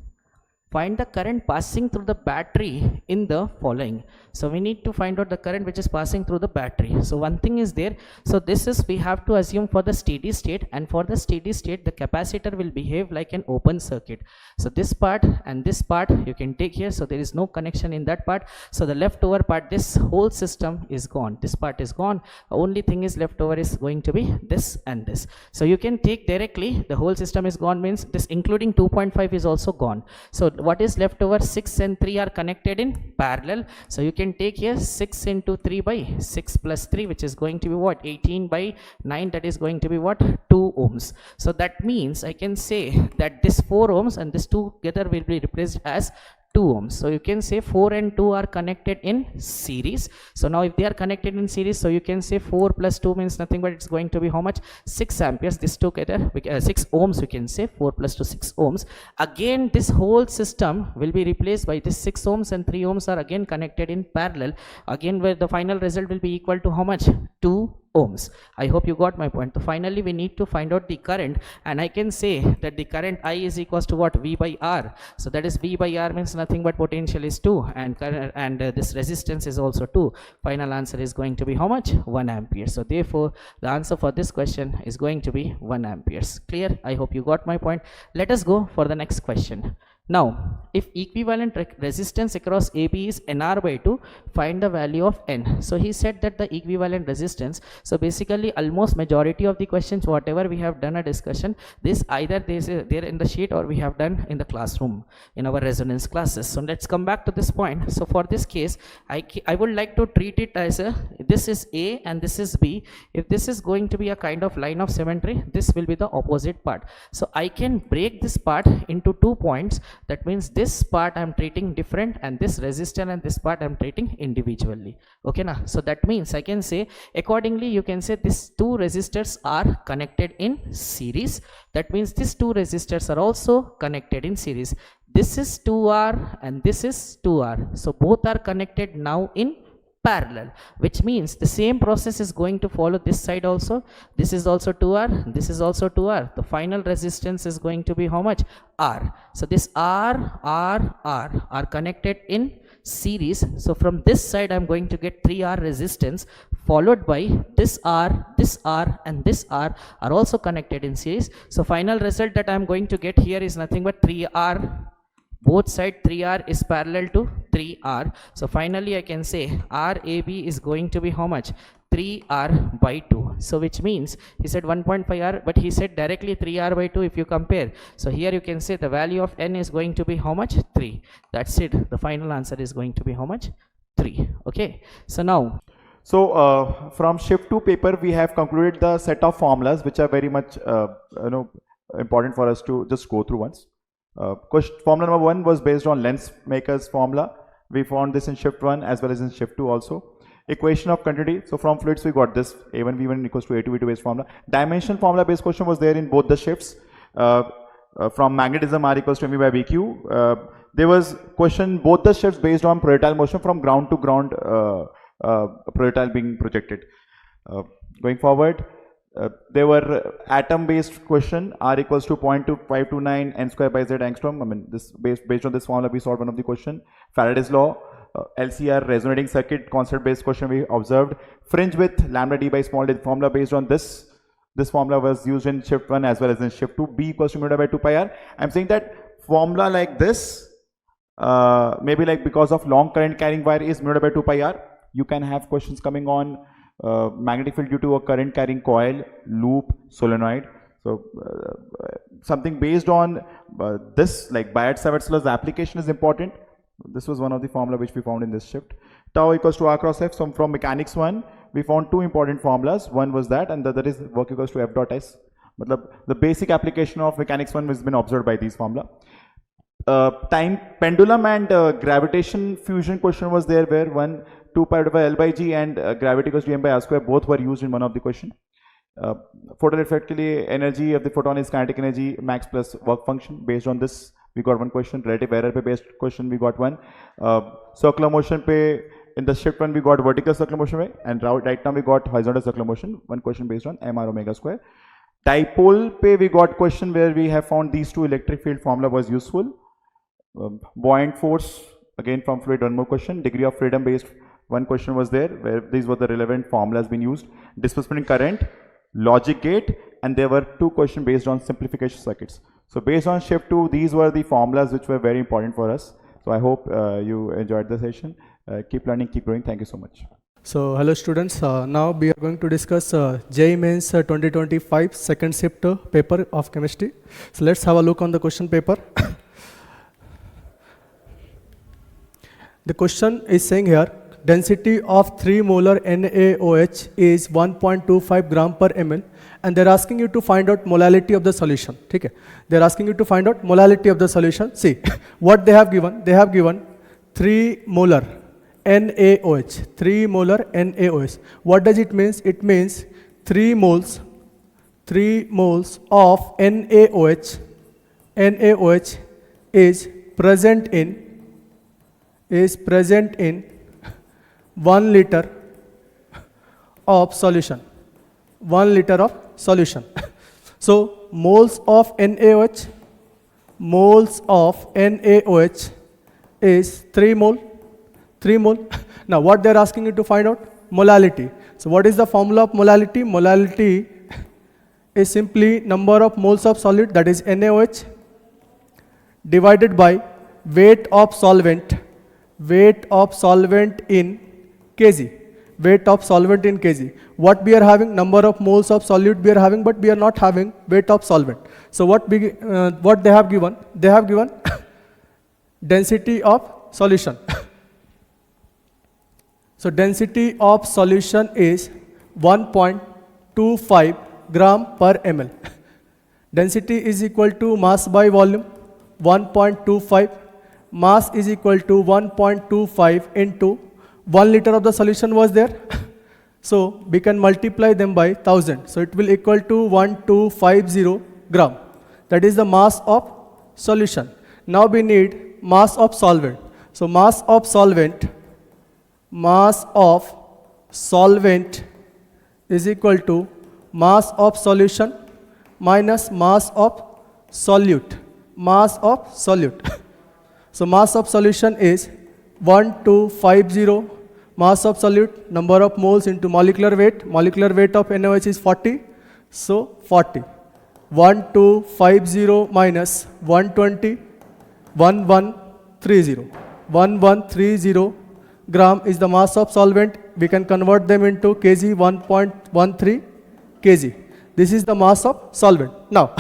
find the current passing through the battery in the following. So we need to find out the current which is passing through the battery. So one thing is there, so this is we have to assume for the steady state, and for the steady state the capacitor will behave like an open circuit. So this part and this part you can take here, so there is no connection in that part, so the leftover part, this whole system is gone, this part is gone, the only thing is left over is going to be this and this. So you can take directly the whole system is gone, means this including 2.5 is also gone. So what is left over? 6 and 3 are connected in parallel, so you can take here 6 into 3 by 6 plus 3, which is going to be what? 18 by 9, that is going to be what? 2 ohms. So that means I can say that this 4 ohms and this 2 together will be replaced as 2 ohms. So you can say 4 and 2 are connected in series. So now if they are connected in series, so you can say 4 plus 2 means nothing but it's going to be how much? 6 amperes. This together 6 ohms, we can say 4 plus 2 6 ohms. Again this whole system will be replaced by this 6 ohms, and 3 ohms are again connected in parallel, again where the final result will be equal to how much? 2 ohms. I hope you got my point. So finally we need to find out the current, and I can say that the current I is equals to what? V by R. So that is V by R means nothing but potential is 2, and current and this resistance is also 2. Final answer is going to be how much? 1 ampere. So therefore the answer for this question is going to be 1 amperes. Clear? I hope you got my point. Let us go for the next question. Now, if equivalent resistance across AB is NR by 2, find the value of N. So he said that the equivalent resistance, so basically almost majority of the questions whatever we have done a discussion, this either there in the sheet or we have done in the classroom in our resonance classes. So let's come back to this point. So for this case, I would like to treat it as a, this is A and this is B. If this is going to be a kind of line of symmetry, this will be the opposite part. So I can break this part into 2 points, That means this part I'm treating different, and this resistor and this part I'm treating individually. Okay now, so that means I can say accordingly, you can say these two resistors are connected in series. That means these two resistors are also connected in series. This is 2R and this is 2R, so both are connected now in parallel, which means the same process is going to follow this side also. This is also 2R, this is also 2R. The final resistance is going to be how much? R. So this R are connected in series. So from this side I'm going to get 3R resistance, followed by this R and this R are also connected in series. So final result that I'm going to get here is nothing but 3R. Both side 3R is parallel to 3R. So finally I can say RAB is going to be how much? 3R by 2. So which means he said 1.5R, but he said directly 3R by 2 if you compare. So here you can say the value of N is going to be how much? 3. That's it. The final answer is going to be how much? 3. Okay. So now. So from shift 2 paper, we have concluded the set of formulas which are very much important for us to just go through once. Formula number 1 was based on lens maker's formula. We found this in shift 1 as well as in shift 2 also. Equation of continuity. So from fluids we got this A1 V1 equals to A2 V2 based formula. Dimension formula based question was there in both the shifts. From magnetism R equals to MV by BQ. There was question both the shifts based on projectile motion from ground to ground projectile being projected. Going forward, there were atom based question R equals to 0.2529 n square by z angstrom. I mean, this based on this formula we solved one of the question. Faraday's law, LCR resonating circuit concept based question we observed. Fringe width lambda d by small d formula based on this formula was used in shift 1 as well as in shift 2. B equals to mu by 2 pi r. I'm saying that formula like this maybe like because of long current carrying wire is mu by 2 pi r. You can have questions coming on magnetic field due to a current carrying coil, loop, solenoid. So something based on this, like Biot-Savart's law's application is important. This was one of the formula which we found in this shift. Tau equals to R cross F. So from mechanics 1, we found two important formulas. One was that, and the other is work equals to F dot S. But the basic application of mechanics 1 has been observed by these formula. Time pendulum and gravitation fusion question was there, where 2 pi over L by G and gravity equals to M by R square both were used in one of the question. Photon effectively energy of the photon is kinetic energy max plus work function. Based on this we got one question. Relative error pe based question we got one. Circular motion pe in the shift 1 we got vertical circular motion way, and right now we got horizontal circular motion. One question based on mr omega square. Dipole pe we got question where we have found these two electric field formula was useful. Buoyant force again from fluid, one more question. Degree of freedom based one question was there where these were the relevant formulas being used. Displacement current, logic gate, and there were two questions based on simplification circuits. So based on shift 2, these were the formulas which were very important for us. So I hope you enjoyed the session. Keep learning, keep growing. Thank you so much. So hello students, now we are going to discuss JEE Mains 2025 second shift paper of chemistry. So let's have a look on the question paper. The question is saying here, density of 3 molar NaOH is 1.25 gram per ml, and they're asking you to find out molality of the solution. Okay? They're asking you to find out molality of the solution. See, what they have given? They have given 3 molar NaOH. 3 molar NaOH. What does it mean? It means 3 moles of NaOH. NaOH is present in 1 liter of solution. 1 liter of solution. So moles of NaOH is 3 mole. 3 mole. Now what they're asking you to find out? Molality. So what is the formula of molality? Molality is simply number of moles of solid, that is NaOH, divided by weight of solvent in kg. Weight of solvent in kg. What we are having? Number of moles of solute we are having, but we are not having weight of solvent. So what they have given? They have given density of solution. So density of solution is 1.25 gram per ml. Density is equal to mass by volume. 1.25. Mass is equal to 1.25 into 1 liter of the solution was there. So we can multiply them by 1000. So it will equal to 1250 gram. That is the mass of solution. Now we need mass of solvent. So mass of solvent is equal to mass of solution minus mass of solute. Mass of solute. So mass of solution is 1250. Mass of solute, number of moles into molecular weight. Molecular weight of NaOH is 40. So 40. 1250 minus 120. 1130. 1130 gram is the mass of solvent. We can convert them into kg, 1.13 kg. This is the mass of solvent. Now,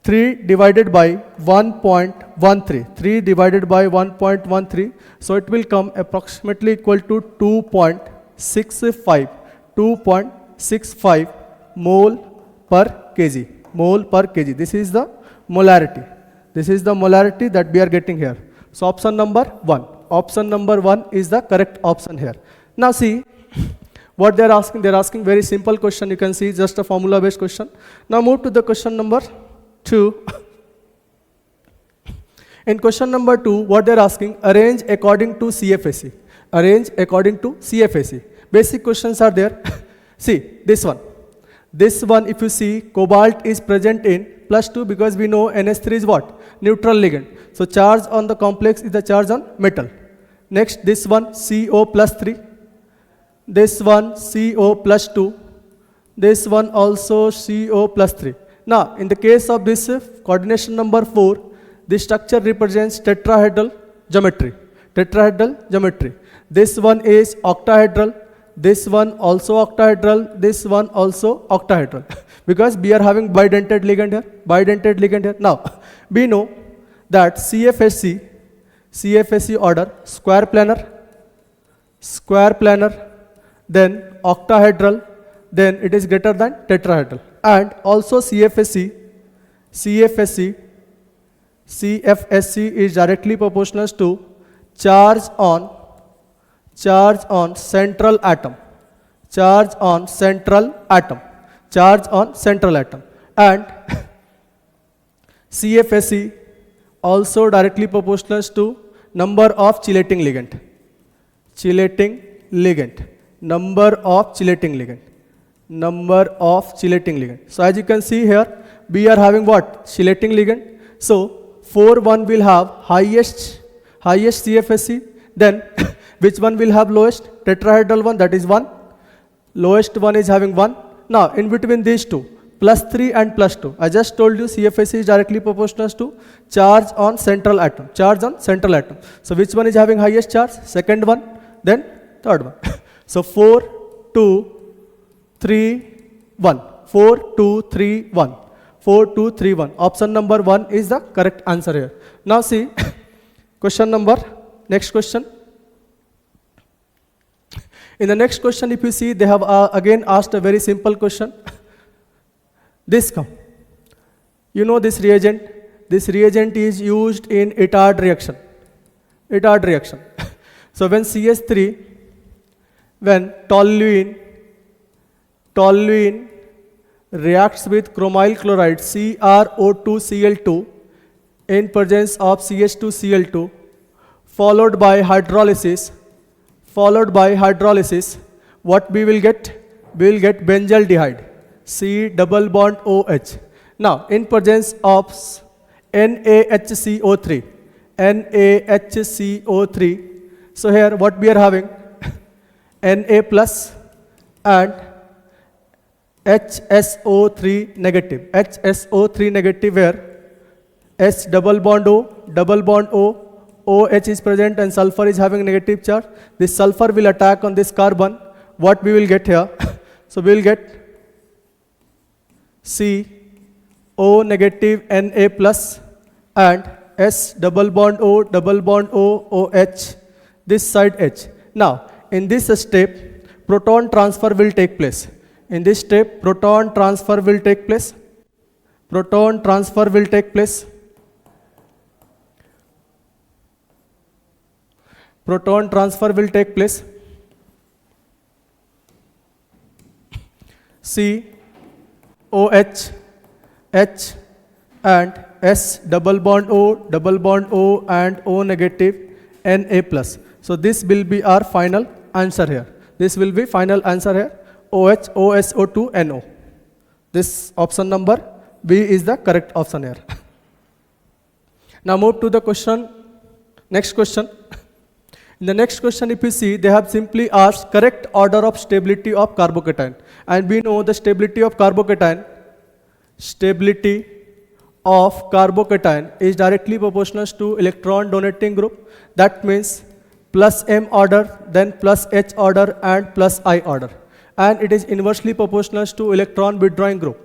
3 divided by 1.13. 3 divided by 1.13. So it will come approximately equal to 2.65. 2.65 mole per kg. Mole per kg. This is the molarity. This is the molarity that we are getting here. So option number 1. Option number 1 is the correct option here. Now see what they are asking. They are asking very simple question. You can see just a formula based question. Now move to the question number 2. In question number 2, what they are asking, arrange according to CFSE. Arrange according to CFSE. Basic questions are there. See this one. This one, if you see, cobalt is present in +2 because we know NH3 is what? Neutral ligand. So charge on the complex is the charge on metal. Next, this one CO +3. This one CO +2. This one also CO +3. Now, in the case of this coordination number 4, this structure represents tetrahedral geometry. Tetrahedral geometry. This one is octahedral. This one also octahedral. This one also octahedral. Because we are having bidentate ligand here. Bidentate ligand here. Now, we know that CFSE order square planar, then octahedral, then it is greater than tetrahedral. And also CFSE is directly proportional to charge on central atom. Charge on central atom. Charge on central atom. And CFSE also directly proportional to number of chelating ligand. Chelating ligand. Number of chelating ligand. Number of chelating ligand. So as you can see here, we are having what? Chelating ligand. So 4-1 will have highest CFSE. Then which one will have lowest? Tetrahedral one, that is 1. Lowest one is having 1. Now in between these two, +3 and +2. I just told you CFSE is directly proportional to charge on central atom. Charge on central atom. So which one is having highest charge? Second one, then third one. So 4, 2, 3, 1. 4, 2, 3, 1. 4, 2, 3, 1. Option number 1 is the correct answer here. Now see, next question. In the next question, if you see, they have again asked a very simple question. This come. You know this reagent. This reagent is used in Itard reaction. Itard reaction. So when CS3, when toluene reacts with chromyl chloride CrO2Cl2 in presence of CH2Cl2, followed by hydrolysis, what we will get? We will get benzaldehyde, C double bond OH. Now, in presence of NaHCO3, so here what we are having? Na plus and HSO3 negative. HSO3 negative where H double bond O, OH is present and sulfur is having negative charge. This sulfur will attack on this carbon. What we will get here? So we will get CO negative Na plus and S double bond O, OH, this side H. Now, in this step, proton transfer will take place. In this step, proton transfer will take place. proton transfer will take place. C, OH, H and S double bond O and O negative Na plus. So this will be our final answer here. This will be final answer here. OH, OSO2, NO. This option number B is the correct option here. Now move to the question, next question. In the next question, if you see, they have simply asked correct order of stability of carbocation. And we know the stability of carbocation is directly proportional to electron donating group. That means plus M order, then plus H order and plus I order. And it is inversely proportional to electron withdrawing group.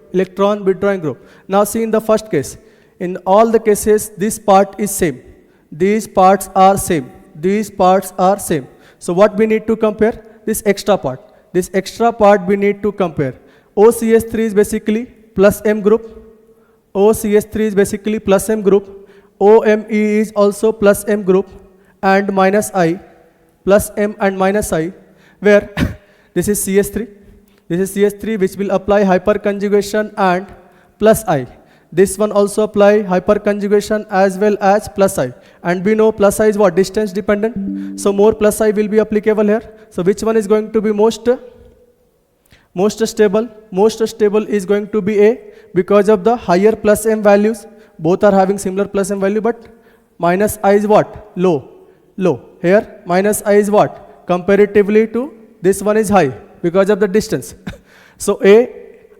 Now see in the first case, in all the cases this part is same. These parts are same. So what we need to compare? This extra part. This extra part we need to compare. OCH3 is basically plus M group. OCH3 is basically plus M group. OMe is also plus M group and minus I, plus M and minus I, where this is CH3. This is CH3 which will apply hyperconjugation and plus I. This one also apply hyperconjugation as well as plus I. And we know plus I is what? Distance dependent. So more plus I will be applicable here. So which one is going to be most stable? Most stable is going to be A because of the higher plus M values. Both are having similar plus M value, but minus I is what? Low. Here minus I is what? Comparatively to this one is high because of the distance. So A,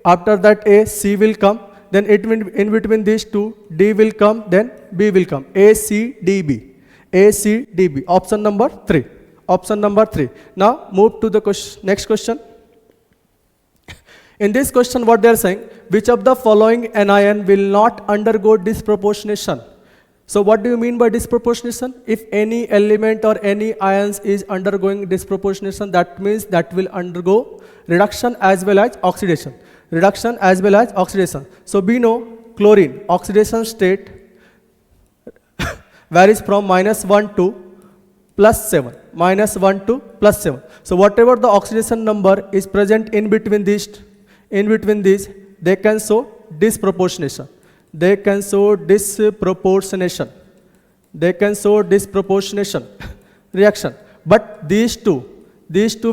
after that A, C will come. Then in between these two, D will come, then B will come. A, C, D, B. A, C, D, B. Option number 3. Now move to the next question. In this question what they are saying, which of the following anion will not undergo disproportionation? So what do you mean by disproportionation? If any element or any ions is undergoing disproportionation, that means that will undergo reduction as well as oxidation. So we know chlorine oxidation state varies from -1 to +7. So whatever the oxidation number is present in between these, they can show disproportionation. Reaction. But these two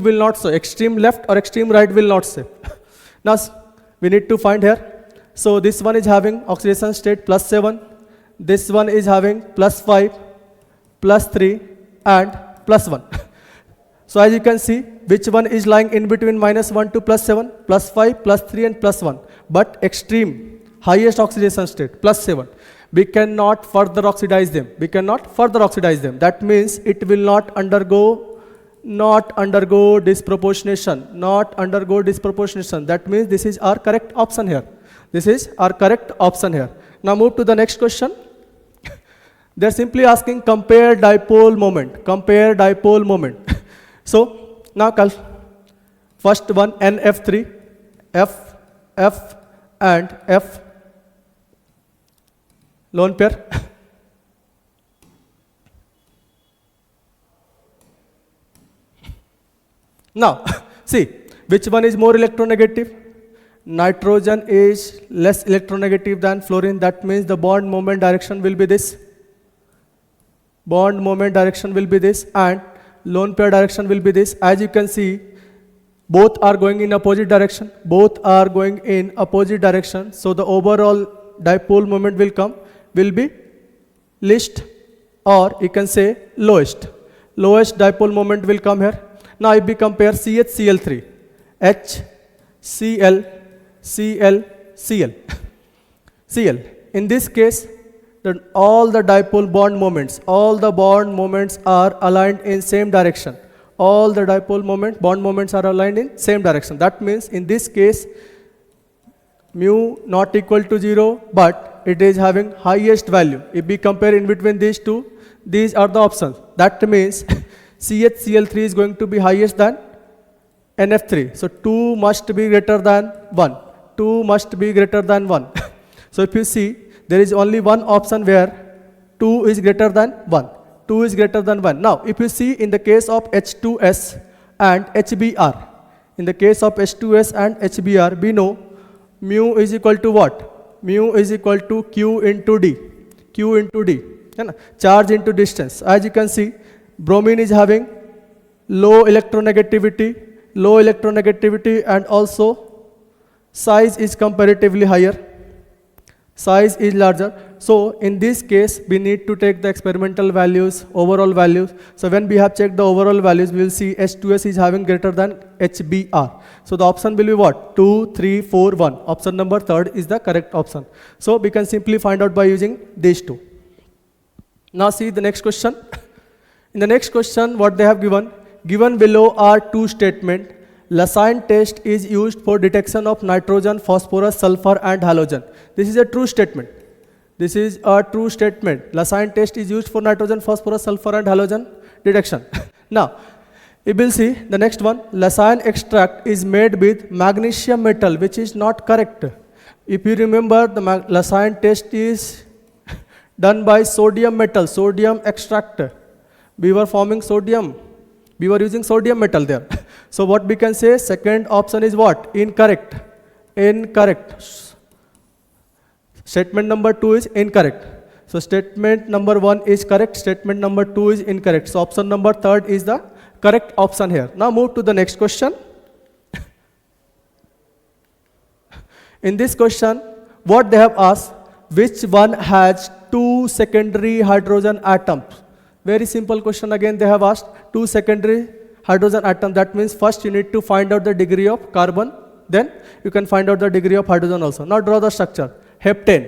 will not show. Extreme left or extreme right will not show. Now we need to find here. So this one is having oxidation state +7. This one is having +5, +3 and +1. So as you can see, which one is lying in between -1 to +7, +5, +3 and +1. But extreme highest oxidation state +7. We cannot further oxidize them. That means it will not undergo disproportionation. That means this is our correct option here. Now move to the next question. They are simply asking compare dipole moment. So now first one NF3, F and F lone pair. Now see which one is more electronegative. Nitrogen is less electronegative than fluorine. That means the bond moment direction will be this. And lone pair direction will be this. As you can see, both are going in opposite direction. So the overall dipole moment will be least, or you can say lowest. Dipole moment will come here. Now if we compare CH-Cl3, HCl, Cl. In this case, all the dipole bond moments are aligned in same direction. Bond moments are aligned in same direction. That means in this case, mu not equal to 0, but it is having highest value. If we compare in between these two, these are the options. That means CH-Cl3 is going to be highest than NF3. So 2 must be greater than 1. So if you see, there is only one option where 2 is greater than 1. 2 is greater than 1. Now, if you see in the case of H2S and HBr, in the case of H2S and HBr, we know mu is equal to what? Mu is equal to Q into D. Q into D. Charge into distance. As you can see, bromine is having low electronegativity, and also size is comparatively higher. Size is larger. So in this case, we need to take the experimental values, overall values. So when we have checked the overall values, we will see H2S is having greater than HBr. So the option will be what? 2, 3, 4, 1. Option number 3 is the correct option. So we can simply find out by using these two. Now see the next question. In the next question, what they have given below are two statements. Lassine test is used for detection of nitrogen, phosphorus, sulfur and halogen. This is a true statement. This is a true statement. Lassine test is used for nitrogen, phosphorus, sulfur and halogen detection. Now, you will see the next one. Lassine extract is made with magnesium metal, which is not correct. If you remember, the Lassine test is done by sodium metal, sodium extract. We were forming sodium. We were using sodium metal there. So what we can say, second option is what? Incorrect. Incorrect. Statement number 2 is incorrect. So statement number 1 is correct. Statement number 2 is incorrect. So option number 3 is the correct option here. Now move to the next question. In this question, what they have asked, which one has 2 secondary hydrogen atoms? Very simple question again they have asked. 2 secondary hydrogen atoms. That means first you need to find out the degree of carbon. Then you can find out the degree of hydrogen also. Now draw the structure. Heptane.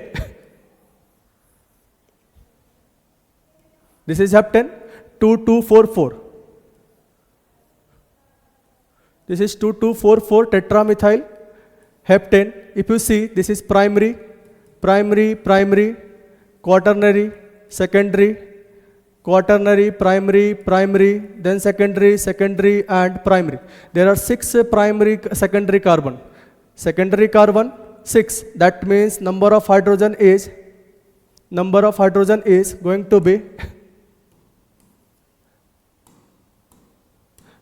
This is heptane. 2244. This is 2244 tetramethyl heptane. If you see, this is primary, quaternary, secondary, quaternary, primary, then secondary and primary. There are 6 primary, secondary carbon. Secondary carbon 6. That means number of hydrogen is going to be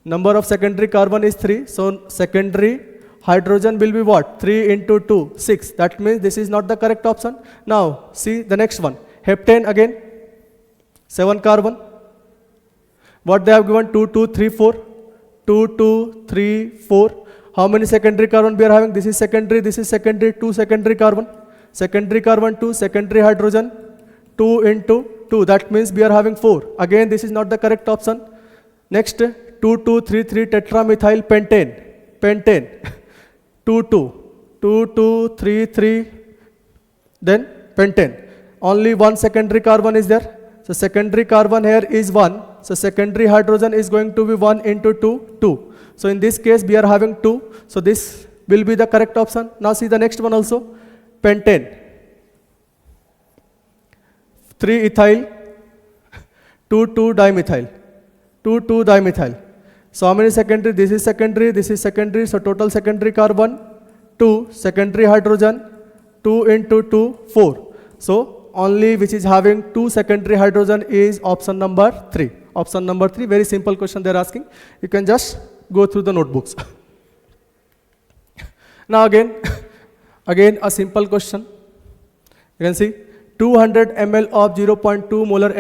number of secondary carbon is 3. So secondary hydrogen will be what? 3 into 2, 6. That means this is not the correct option. Now see the next one. Heptane again. 7 carbon. What they have given? 2, 2, 3, 4. 2, 2, 3, 4. How many secondary carbon we are having? This is secondary, 2 secondary carbon. Secondary carbon 2, secondary hydrogen 2 into 2. That means we are having 4. Again, this is not the correct option. Next, 2, 2, 3, 3 tetramethyl pentane. 2, 2, 3, 3. Then pentane. Only 1 secondary carbon is there. So secondary carbon here is 1. So secondary hydrogen is going to be 1 into 2, 2. So in this case we are having 2. So this will be the correct option. Now see the next one also. Pentane. 3 ethyl, 2, 2 dimethyl. 2, 2 dimethyl. So how many secondary? This is secondary. So total secondary carbon 2, secondary hydrogen 2 into 2, 4. So only which is having 2 secondary hydrogen is option number 3. Option number 3, very simple question they are asking. You can just go through the notebooks. Now again a simple question. You can see 200 ml of 0.2 molar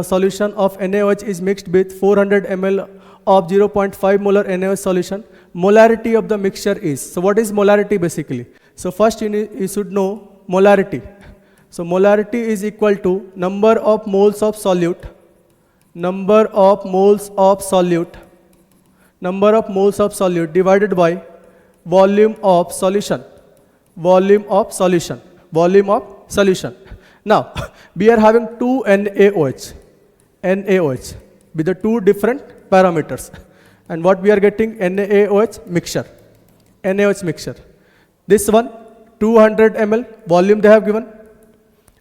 solution of NaOH is mixed with 400 ml of 0.5 molar NaOH solution. Molarity of the mixture is. So what is molarity basically? So first you should know molarity. So molarity is equal to number of moles of solute divided by volume of solution. Now we are having 2 NaOH with the 2 different parameters, and what we are getting? NaOH mixture. This one 200 ml volume they have given,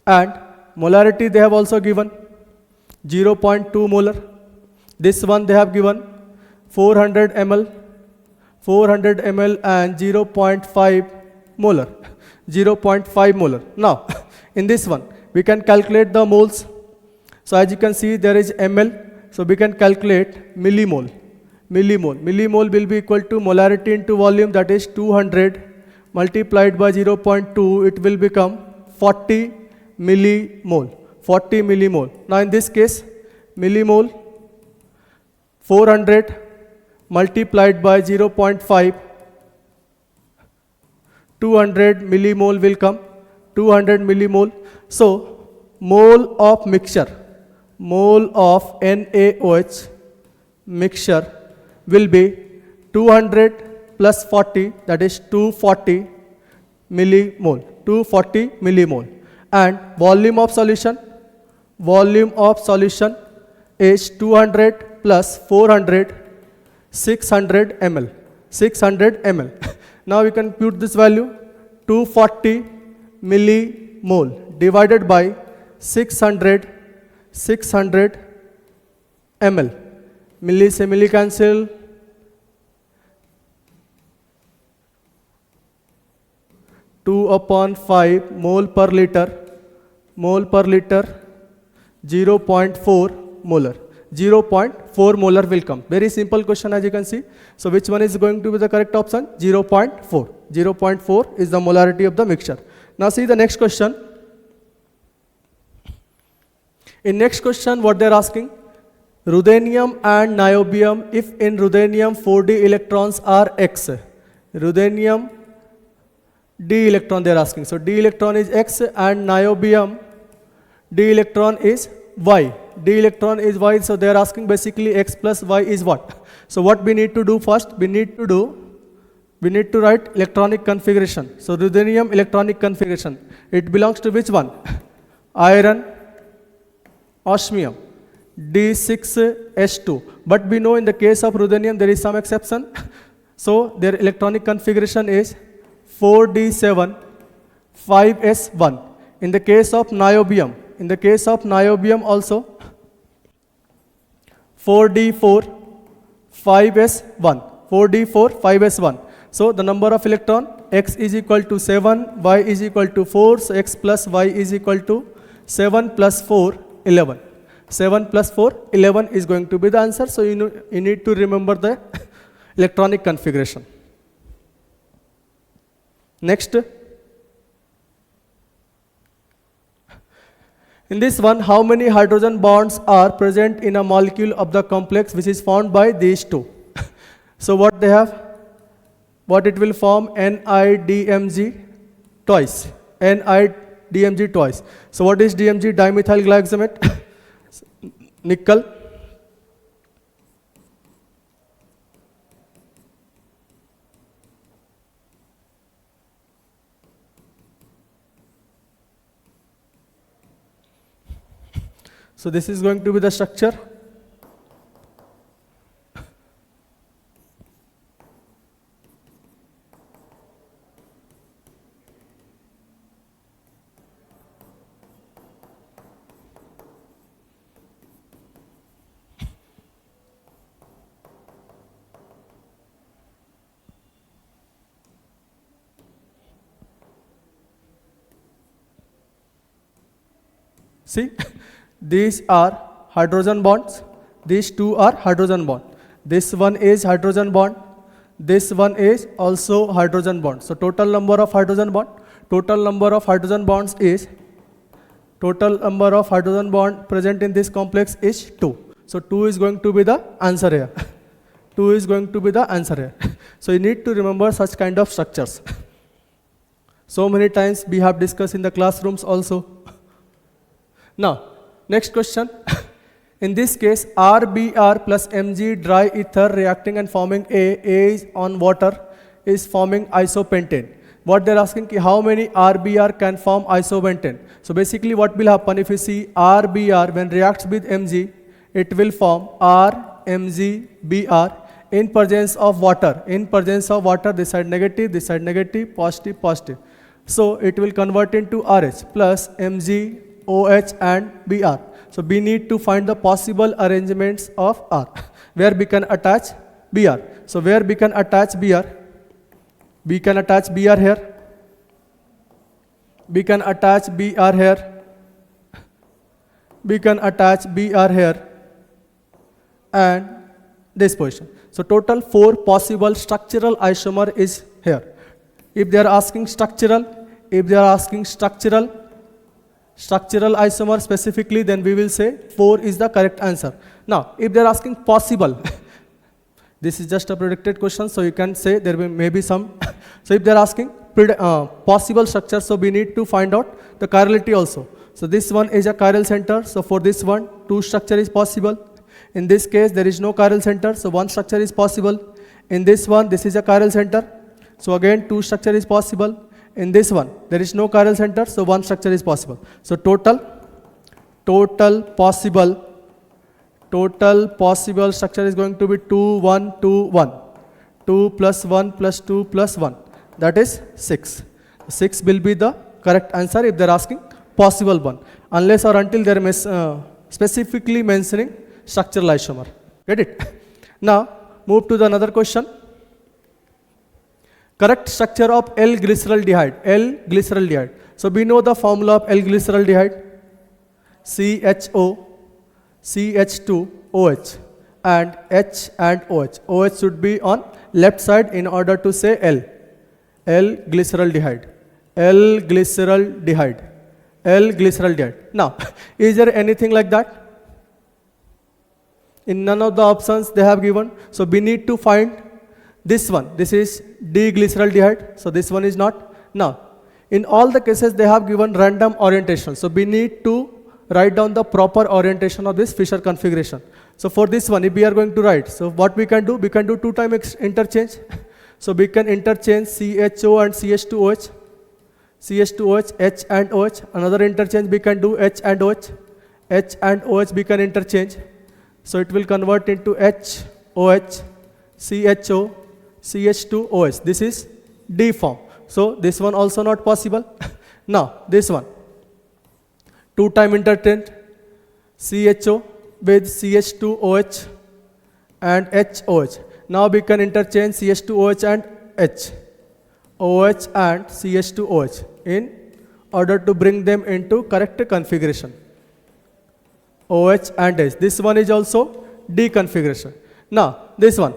and molarity they have also given 0.2 molar. This one they have given 400 ml and 0.5 molar. Now in this one we can calculate the moles. So as you can see, there is ml. So we can calculate millimole. Millimole will be equal to molarity into volume, that is 200 multiplied by 0.2. It will become 40 millimole. 40 millimole. Now in this case, millimole 400 multiplied by 0.5, 200 millimole will come. 200 millimole. So mole of mixture, mole of NaOH mixture will be 200 plus 40, that is 240 millimole. 240 millimole. And volume of solution is 200 plus 400, 600 ml. 600 ml. Now we can put this value, 240 millimole divided by 600 ml. Milli se milli cancel. Two upon 5 mole per liter, 0.4 molar. 0.4 molar will come. Very simple question, as you can see. So which one is going to be the correct option? 0.4. 0.4 is the molarity of the mixture. Now see the next question. In next question, what they are asking? Ruthenium and niobium, if in ruthenium 4d electrons are x, ruthenium d electron they are asking. So d electron is x and niobium d electron is y. D electron is y, so they are asking basically x plus y is what? So what we need to do first? We need to write electronic configuration. So ruthenium electronic configuration, it belongs to which one? Iron, osmium, D6S2. But we know in the case of ruthenium there is some exception. So their electronic configuration is 4D7, 5S1. In the case of niobium also 4D4, 5S1. 4D4, 5S1. So the number of electron, x is equal to 7, y is equal to 4, so x plus y is equal to 7 plus 4, 11. 7 plus 4, 11 is going to be the answer. So you need to remember the electronic configuration. Next. In this one, how many hydrogen bonds are present in a molecule of the complex which is formed by these two? So what they have? What it will form? NIDMG twice. NIDMG twice. So what is DMG? Dimethyl glycosamate. Nickel. So this is going to be the structure. See, these are hydrogen bonds. These two are hydrogen bond. This one is hydrogen bond. This one is also hydrogen bond. So total number of hydrogen bond. Total number of hydrogen bonds is, total number of hydrogen bond present in this complex is 2. So 2 is going to be the answer here. 2 is going to be the answer here. So you need to remember such kind of structures. So many times we have discussed in the classrooms also. Now, next question. In this case, RBr plus Mg dry ether reacting and forming A is on water is forming isopentane. What they're asking is how many RBr can form isopentane. So basically what will happen if you see RBr when reacts with Mg, it will form RMgBr in presence of water. In presence of water, this side negative, positive, positive. So it will convert into RH plus Mg, OH and Br. So we need to find the possible arrangements of R where we can attach Br. So where we can attach Br? We can attach Br here. We can attach Br here. we can attach Br here and this position. So total 4 possible structural isomer is here. If they are asking structural isomer specifically, then we will say 4 is the correct answer. Now, if they are asking possible, this is just a predicted question, so you can say there may be some. So if they are asking possible structure, so we need to find out the chirality also. So this one is a chiral center, so for this one, 2 structure is possible. In this case, there is no chiral center, so 1 structure is possible. In this one, this is a chiral center, so again 2 structure is possible. In this one, there is no chiral center, so 1 structure is possible. So total possible structure is going to be 2, 1, 2, 1. 2 plus 1 plus 2 plus 1. That is 6. 6 will be the correct answer if they are asking possible one. Unless or until they are specifically mentioning structural isomer. Get it? Now, move to the another question. Correct structure of L-glyceraldehyde. So we know the formula of L-glyceraldehyde. CHO, CH2OH, and H and OH. OH should be on left side in order to say L. L-glyceraldehyde. Now, is there anything like that? In none of the options they have given. So we need to find this one. This is D-glyceraldehyde. So this one is not. Now, in all the cases they have given random orientation. So we need to write down the proper orientation of this Fisher configuration. So for this one, if we are going to write, so what we can do? We can do 2 times interchange. So we can interchange CHO and CH2OH. CH2OH, H and OH. Another interchange we can do H and OH. H and OH we can interchange. So it will convert into H, OH, CHO, CH2OH. This is D form. So this one also not possible. Now this one. 2 time interchange CHO with CH2OH and HOH. Now we can interchange CH2OH and H, OH and CH2OH in order to bring them into correct configuration. OH and H. This one is also D configuration. Now this one.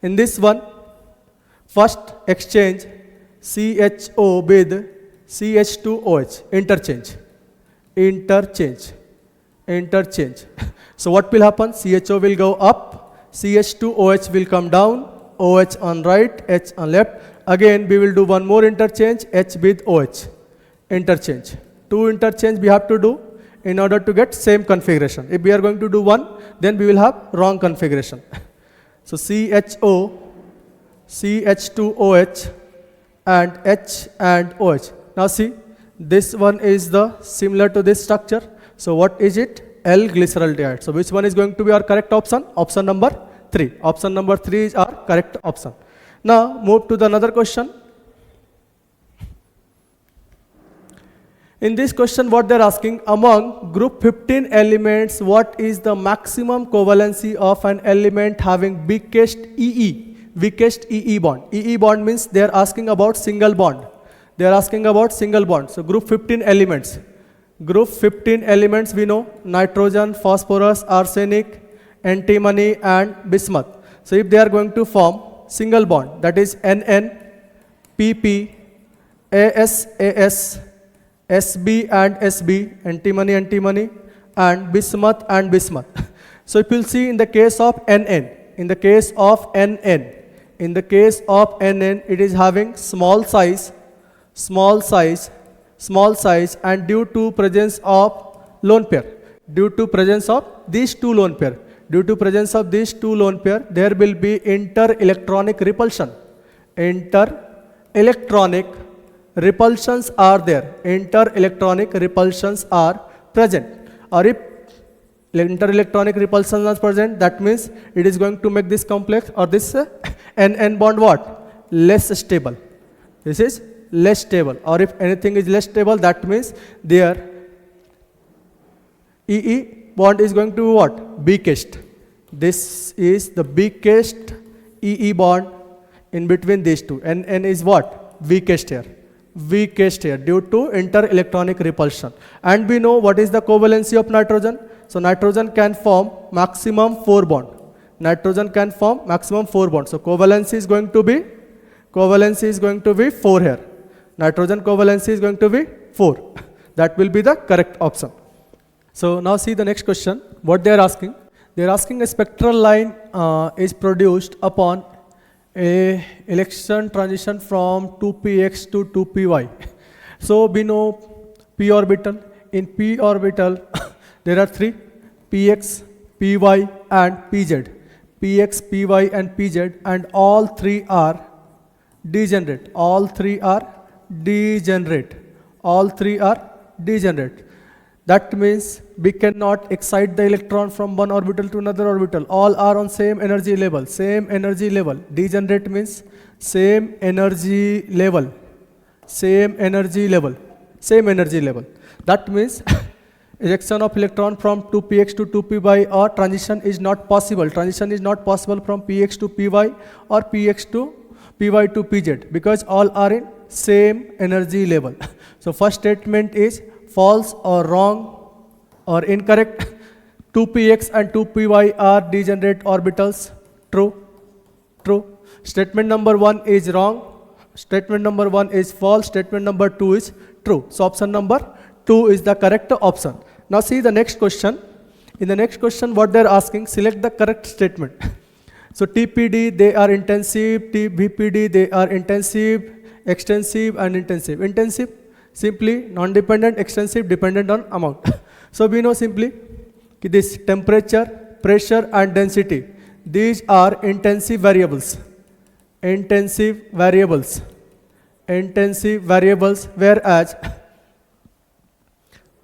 In this one, first exchange CHO with CH2OH, interchange. So what will happen? CHO will go up, CH2OH will come down, OH on right, H on left. Again we will do one more interchange, H with OH, interchange. 2 interchange we have to do in order to get same configuration. If we are going to do 1, then we will have wrong configuration. So CHO, CH2OH and H and OH. Now see, this one is the similar to this structure. So what is it? L-glyceraldehyde. So which one is going to be our correct option? Option number 3. Option number 3 is our correct option. Now move to the another question. In this question what they are asking, among group 15 elements, what is the maximum covalency of an element having weakest EE bond? EE bond means they are asking about single bond. So group 15 elements. Group 15 elements we know: nitrogen, phosphorus, arsenic, antimony and bismuth. So if they are going to form single bond, that is NN, PP, AS, SB and SB, antimony and bismuth. So if you will see in the case of NN, it is having small size, and due to presence of lone pair, due to presence of these two lone pair, there will be inter-electronic repulsion. Inter-electronic repulsions are there. Inter-electronic repulsions are present. Or if inter-electronic repulsions are present, that means it is going to make this complex or this NN bond what? Less stable. This is less stable. Or if anything is less stable, that means their EE bond is going to be what? Weakest. This is the weakest EE bond in between these two. NN is what? Weakest here. weakest here due to inter-electronic repulsion. And we know what is the covalency of nitrogen. So nitrogen can form maximum 4 bond. Nitrogen can form maximum 4 bonds. So covalency is going to be 4 here. Nitrogen covalency is going to be 4. That will be the correct option. So now see the next question. What they are asking? They are asking a spectral line is produced upon a electron transition from 2px to 2py. So we know p orbital. In p orbital there are 3, px, py and pz. Px, py and pz, and all 3 are degenerate. All 3 are degenerate. All 3 are degenerate. That means we cannot excite the electron from one orbital to another orbital. All are on same energy level. Same energy level. Degenerate means same energy level. Same energy level. Same energy level. That means ejection of electron from 2px to 2py or transition is not possible. Transition is not possible from px to py or px to py to pz because all are in same energy level. So first statement is false or wrong or incorrect. 2px and 2py are degenerate orbitals. True. True. Statement number 1 is wrong. Statement number 1 is false. Statement number 2 is true. So option number 2 is the correct option. Now see the next question. In the next question what they are asking, select the correct statement. So TPD they are intensive, VPD they are intensive, extensive and intensive. Intensive simply non-dependent, extensive dependent on amount. So we know simply this temperature, pressure and density, these are intensive variables. Intensive variables. Intensive variables, whereas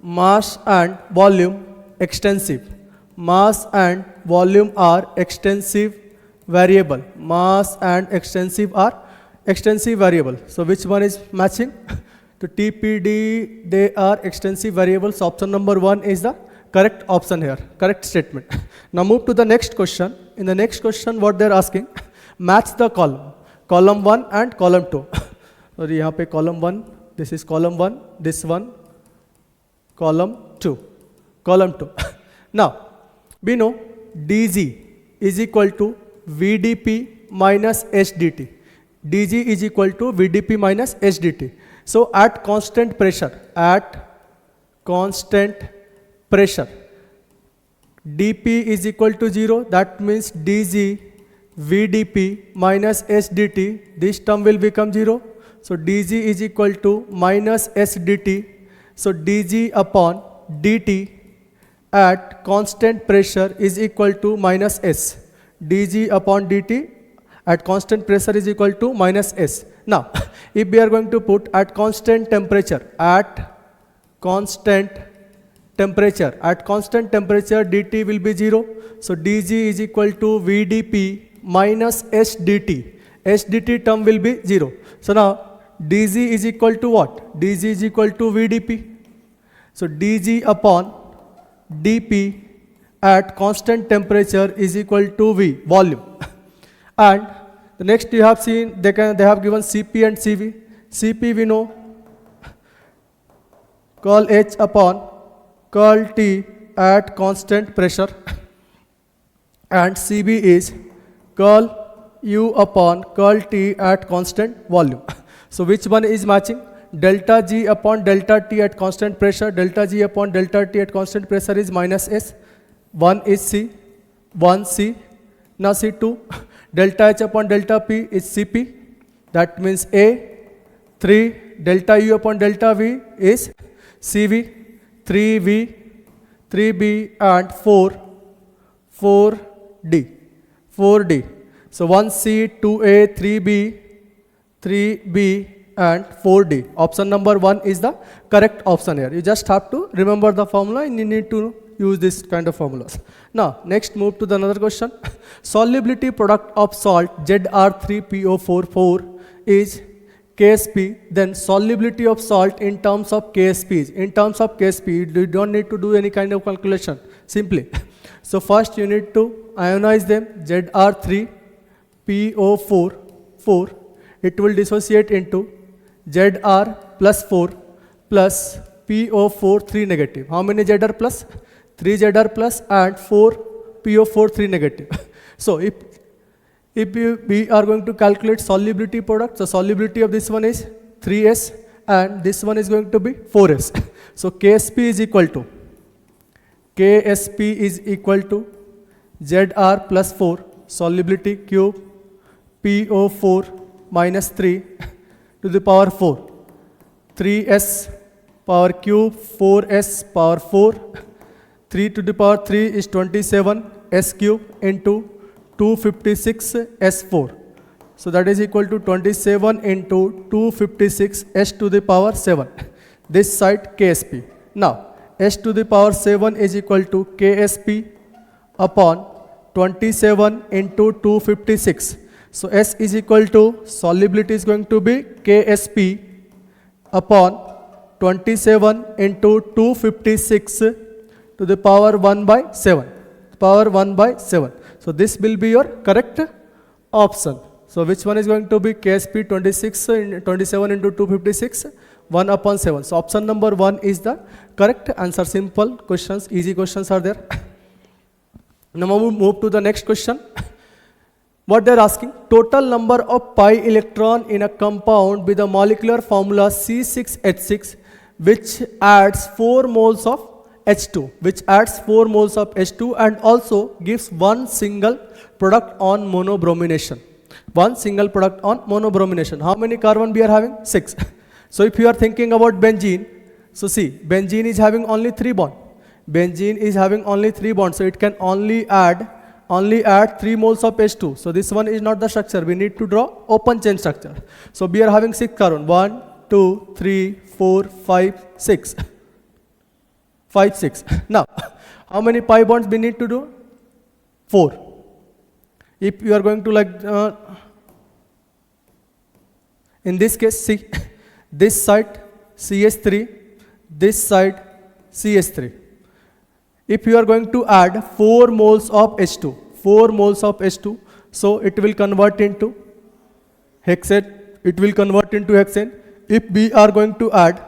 mass and volume extensive. Mass and volume are extensive variable. Mass and extensive are extensive variable. So which one is matching? To TPD they are extensive variables. Option number 1 is the correct option here. Correct statement. Now move to the next question. In the next question what they are asking, match the column. Column 1 and column 2. So यहाँ पे column 1, this is column 1, this one column 2. Column 2. Now we know dg is equal to VdP minus SDT. dg is equal to VdP minus SDT. So at constant pressure, dP is equal to 0. That means dg VdP minus SDT, this term will become 0. So dg is equal to minus SDT. So dg upon dt at constant pressure is equal to minus S. dg upon dt at constant pressure is equal to minus S. Now, if we are going to put at constant temperature, dt will be 0. So dg is equal to VdP minus SDT. SDT term will be 0. So now dg is equal to what? dg is equal to VdP. So dg upon dP at constant temperature is equal to V, volume. And the next you have seen they have given Cp and Cv. Cp we know curl H upon curl T at constant pressure, and Cv is curl U upon curl T at constant volume. So which one is matching? Delta G upon delta T at constant pressure, delta G upon delta T at constant pressure is minus S. 1 is C, 1 C. Now C2, delta H upon delta P is Cp. That means A. 3, delta U upon delta V is Cv. 3V, 3B and 4D. So 1C, 2A, 3B, 3B and 4D. Option number 1 is the correct option here. You just have to remember the formula and you need to use this kind of formulas. Now next move to the another question. Solubility product of salt Zr3PO44 is KSP. Then solubility of salt in terms of KSPs. In terms of KSP you don't need to do any kind of calculation. Simply. So first you need to ionize them. Zr3PO4. It will dissociate into Zr plus 4 plus PO4 3 negative. How many Zr plus? 3 Zr plus and 4 PO4 3 negative. So if we are going to calculate solubility product, the solubility of this one is 3s and this one is going to be 4s. So KSP is equal to Zr plus 4 solubility cube PO4 minus 3 to the power 4. 3s power cube 4s power 4. 3 to the power 3 is 27 s cube into 256 s4. So that is equal to 27 into 256 s to the power 7. This side KSP. Now s to the power 7 is equal to KSP upon 27 into 256. So S is equal to, solubility is going to be KSP upon 27 into 256 to the power 1 by 7. Power 1 by 7. So this will be your correct option. So which one is going to be KSP 27 into 256? 1 upon 7. So option number 1 is the correct answer. Simple questions, easy questions are there. Now we move to the next question. What they are asking, total number of pi electron in a compound with the molecular formula C6H6 which adds 4 moles of H2, and also gives one single product on monobromination. How many carbon we are having? 6. So if you are thinking about benzene, so see, benzene is having only 3 bonds. So it can only add 3 moles of H2. So this one is not the structure. We need to draw open chain structure. So we are having 6 carbon. 1, 2, 3, 4, 5, 6. 5, 6. Now, how many pi bonds we need to do? 4. If you are going to in this case, see, this side CH3, this side CH3. If you are going to add 4 moles of H2, so it will convert into hexane. If we are going to add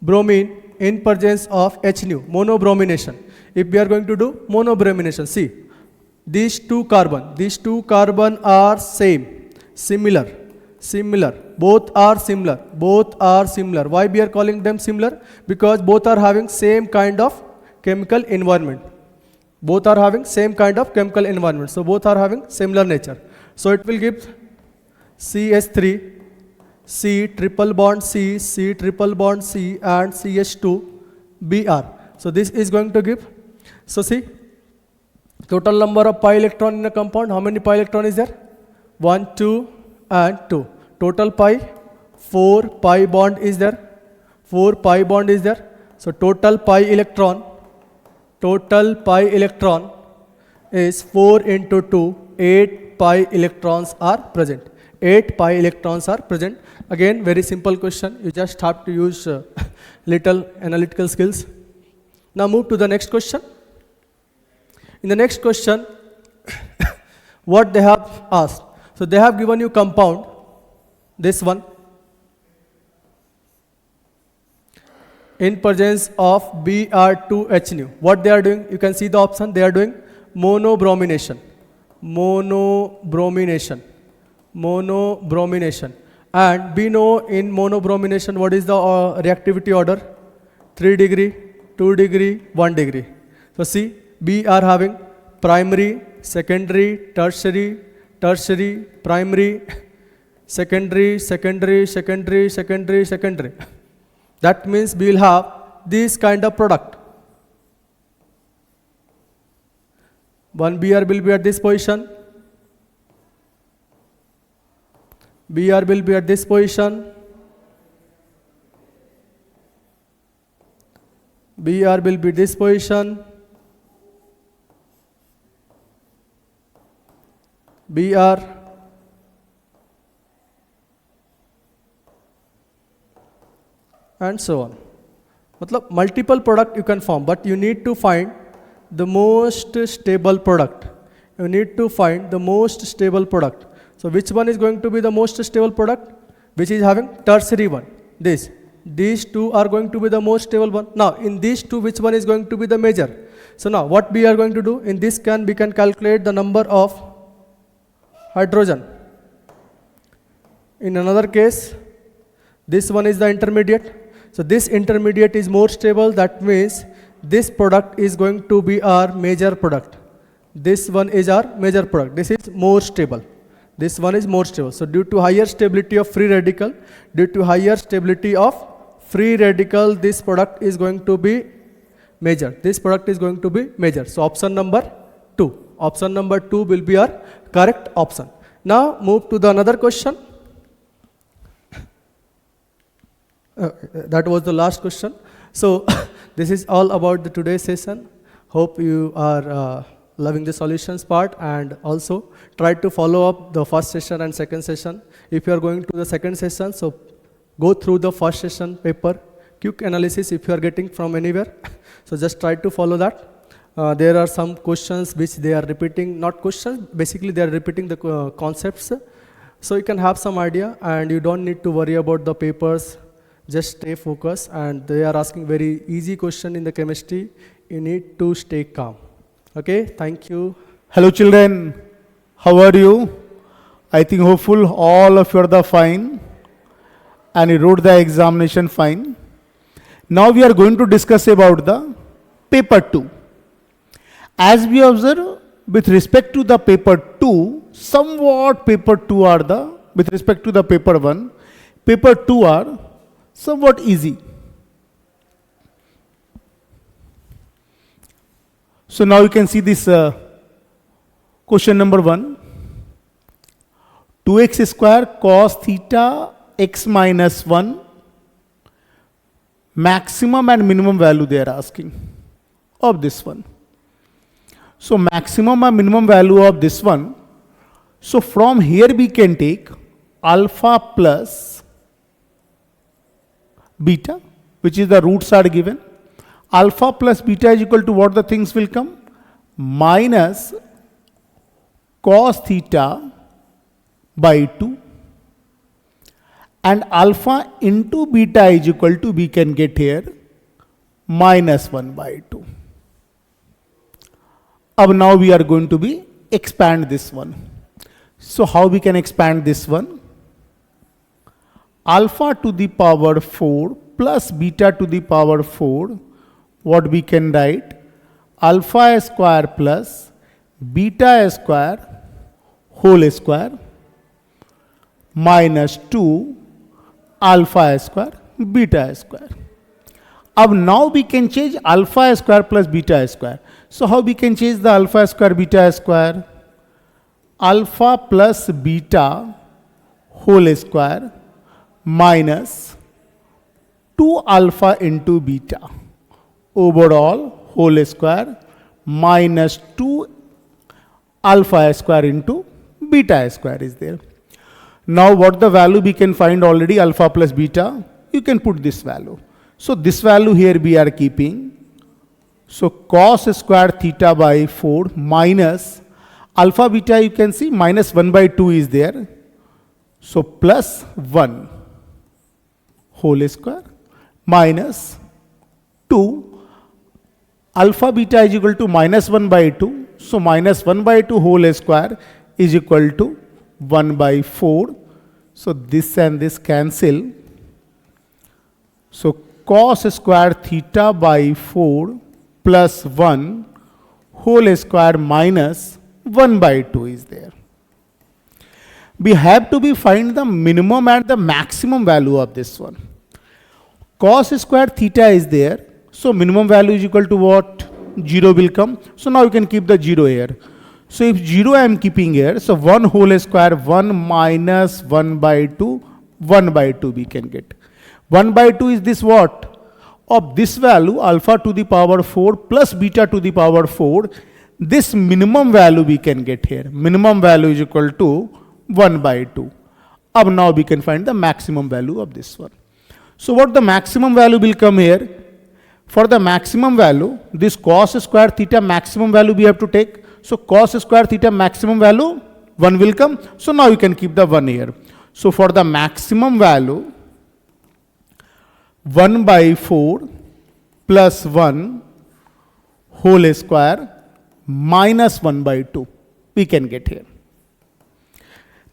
bromine in presence of H nu, monobromination. If we are going to do monobromination, see, these two carbon are similar. Both are similar. Why we are calling them similar? Because both are having same kind of chemical environment. So both are having similar nature. So it will give CH3, C triple bond C, C triple bond C and CH2 Br. So this is going to give, so see, total number of pi electron in a compound. How many pi electron is there? 1, 2 and 2. Total pi, 4 pi bond is there. So total pi electron is 4 into 2, 8 pi electrons are present. Again, very simple question. You just have to use little analytical skills. Now move to the next question. In the next question, what they have asked. So they have given you compound, this one, in presence of Br2H nu. What they are doing? You can see the option. They are doing monobromination. And we know in monobromination what is the reactivity order? 3 degree, 2 degree, 1 degree. So see, we are having primary, secondary, tertiary, primary, secondary. That means we will have this kind of product. One Br will be at this position. Br will be at this position. Br will be this position. Br. And so on. Matlab multiple product you can form, but you need to find the most stable product. So which one is going to be the most stable product? which is having tertiary one. These two are going to be the most stable one. Now, in these two, which one is going to be the major? So now, what we are going to do in this we can calculate the number of hydrogen. In another case, this one is the intermediate. So this intermediate is more stable. That means this product is going to be our major product. This one is our major product. This is more stable. This one is more stable. So due to higher stability of free radical, this product is going to be major. This product is going to be major. So option number 2. Option number 2 will be our correct option. Now move to the another question. That was the last question. So this is all about the today's session. Hope you are loving the solutions part, and also try to follow up the first session and second session. If you are going to the second session, so go through the first session paper, quick analysis if you are getting from anywhere. So just try to follow that. There are some questions which they are repeating, not questions, basically they are repeating the concepts. So you can have some idea, and you don't need to worry about the papers. Just stay focused, and they are asking very easy question in the chemistry. You need to stay calm. Okay, thank you. Hello children, how are you? I think hopeful all of you are the fine and you wrote the examination fine. Now we are going to discuss about the paper 2. As we observe, with respect to the paper 2, somewhat paper 2 are with respect to the paper 1, paper 2 are somewhat easy. So now you can see this question number 1. 2x square cos theta x minus 1, maximum and minimum value they are asking of this one. So maximum and minimum value of this one. So from here we can take alpha plus beta, which is the roots are given. Alpha plus beta is equal to what the things will come? Minus cos theta by 2. And alpha into beta is equal to, we can get here, minus 1 by 2. Now we are going to expand this one. So how we can expand this one? Alpha to the power 4 plus beta to the power 4. What we can write? Alpha square plus beta square whole square minus 2 alpha square beta square. Now we can change alpha square plus beta square. So how we can change the alpha square beta square? Alpha plus beta whole square minus 2 alpha into beta overall whole square minus 2 alpha square into beta square is there. Now what the value we can find already, alpha plus beta, you can put this value. So this value here we are keeping. So cos square theta by 4 minus alpha beta, you can see minus 1 by 2 is there. So plus 1 whole square minus 2 alpha beta is equal to minus 1 by 2. So minus 1 by 2 whole square is equal to 1 by 4. So this and this cancel. So cos square theta by 4 plus 1 whole square minus 1 by 2 is there. We have to find the minimum and the maximum value of this one. Cos square theta is there. So minimum value is equal to what? 0 will come. So now you can keep the 0 here. So if 0 I am keeping here, so 1 whole square, 1 minus 1 by 2, 1 by 2 we can get. 1 by 2 is this what? Of this value, alpha to the power 4 plus beta to the power 4, this minimum value we can get here. Minimum value is equal to 1 by 2. Now we can find the maximum value of this one. So what the maximum value will come here? For the maximum value, this cos square theta maximum value we have to take. So cos square theta maximum value 1 will come. So now you can keep the 1 here. So for the maximum value, 1 by 4 plus 1 whole square minus 1 by 2 we can get here.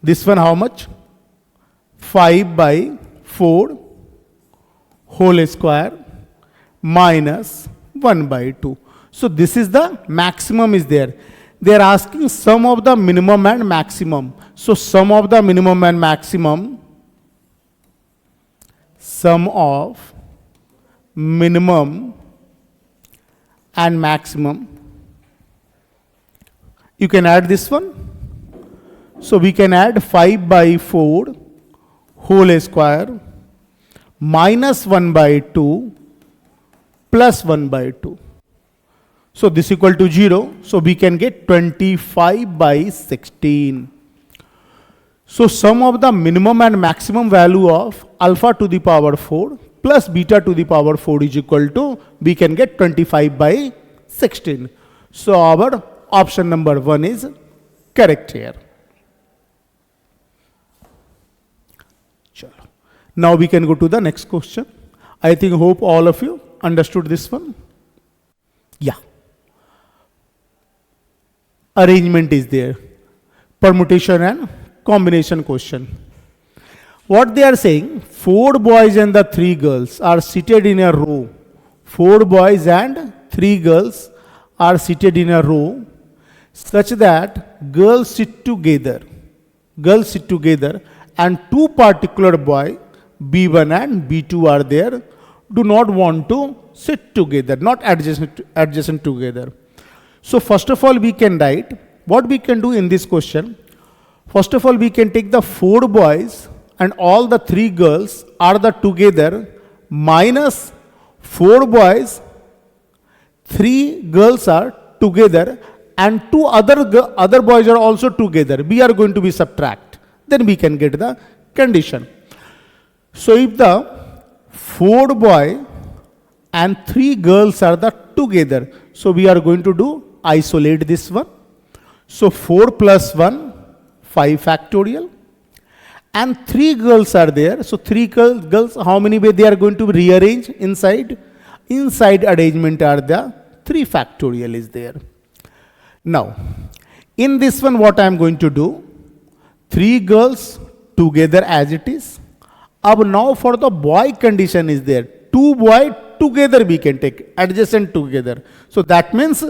This one how much? 5 by 4 whole square minus 1 by 2. So this is the maximum is there. They are asking sum of the minimum and maximum. So sum of the minimum and maximum, sum of minimum and maximum, you can add this one. So we can add 5 by 4 whole square minus 1 by 2 plus 1 by 2. So this equal to 0. So we can get 25 by 16. So sum of the minimum and maximum value of alpha to the power 4 plus beta to the power 4 is equal to, we can get 25 by 16. So our option number 1 is correct here. Now we can go to the next question. I think, hope all of you understood this one. Yeah. Arrangement is there. Permutation and combination question. What they are saying, 4 boys and the 3 girls are seated in a row. 4 boys and 3 girls are seated in a row such that girls sit together. Girls sit together and 2 particular boys, B1 and B2 are there, do not want to sit together, not adjacent together. So first of all we can write, what we can do in this question, first of all we can take the 4 boys and all the 3 girls are the together minus 4 boys, 3 girls are together and 2 other boys are also together. We are going to be subtract. Then we can get the condition. So if the 4 boy and 3 girls are the together, so we are going to do isolate this one. So 4 plus 1, 5 factorial. And 3 girls are there. So 3 girls, how many way they are going to rearrange inside? Inside arrangement are the 3 factorial is there. Now, in this one what I am going to do, 3 girls together as it is. Now for the boy condition is there. 2 boy together we can take, adjacent together. So that means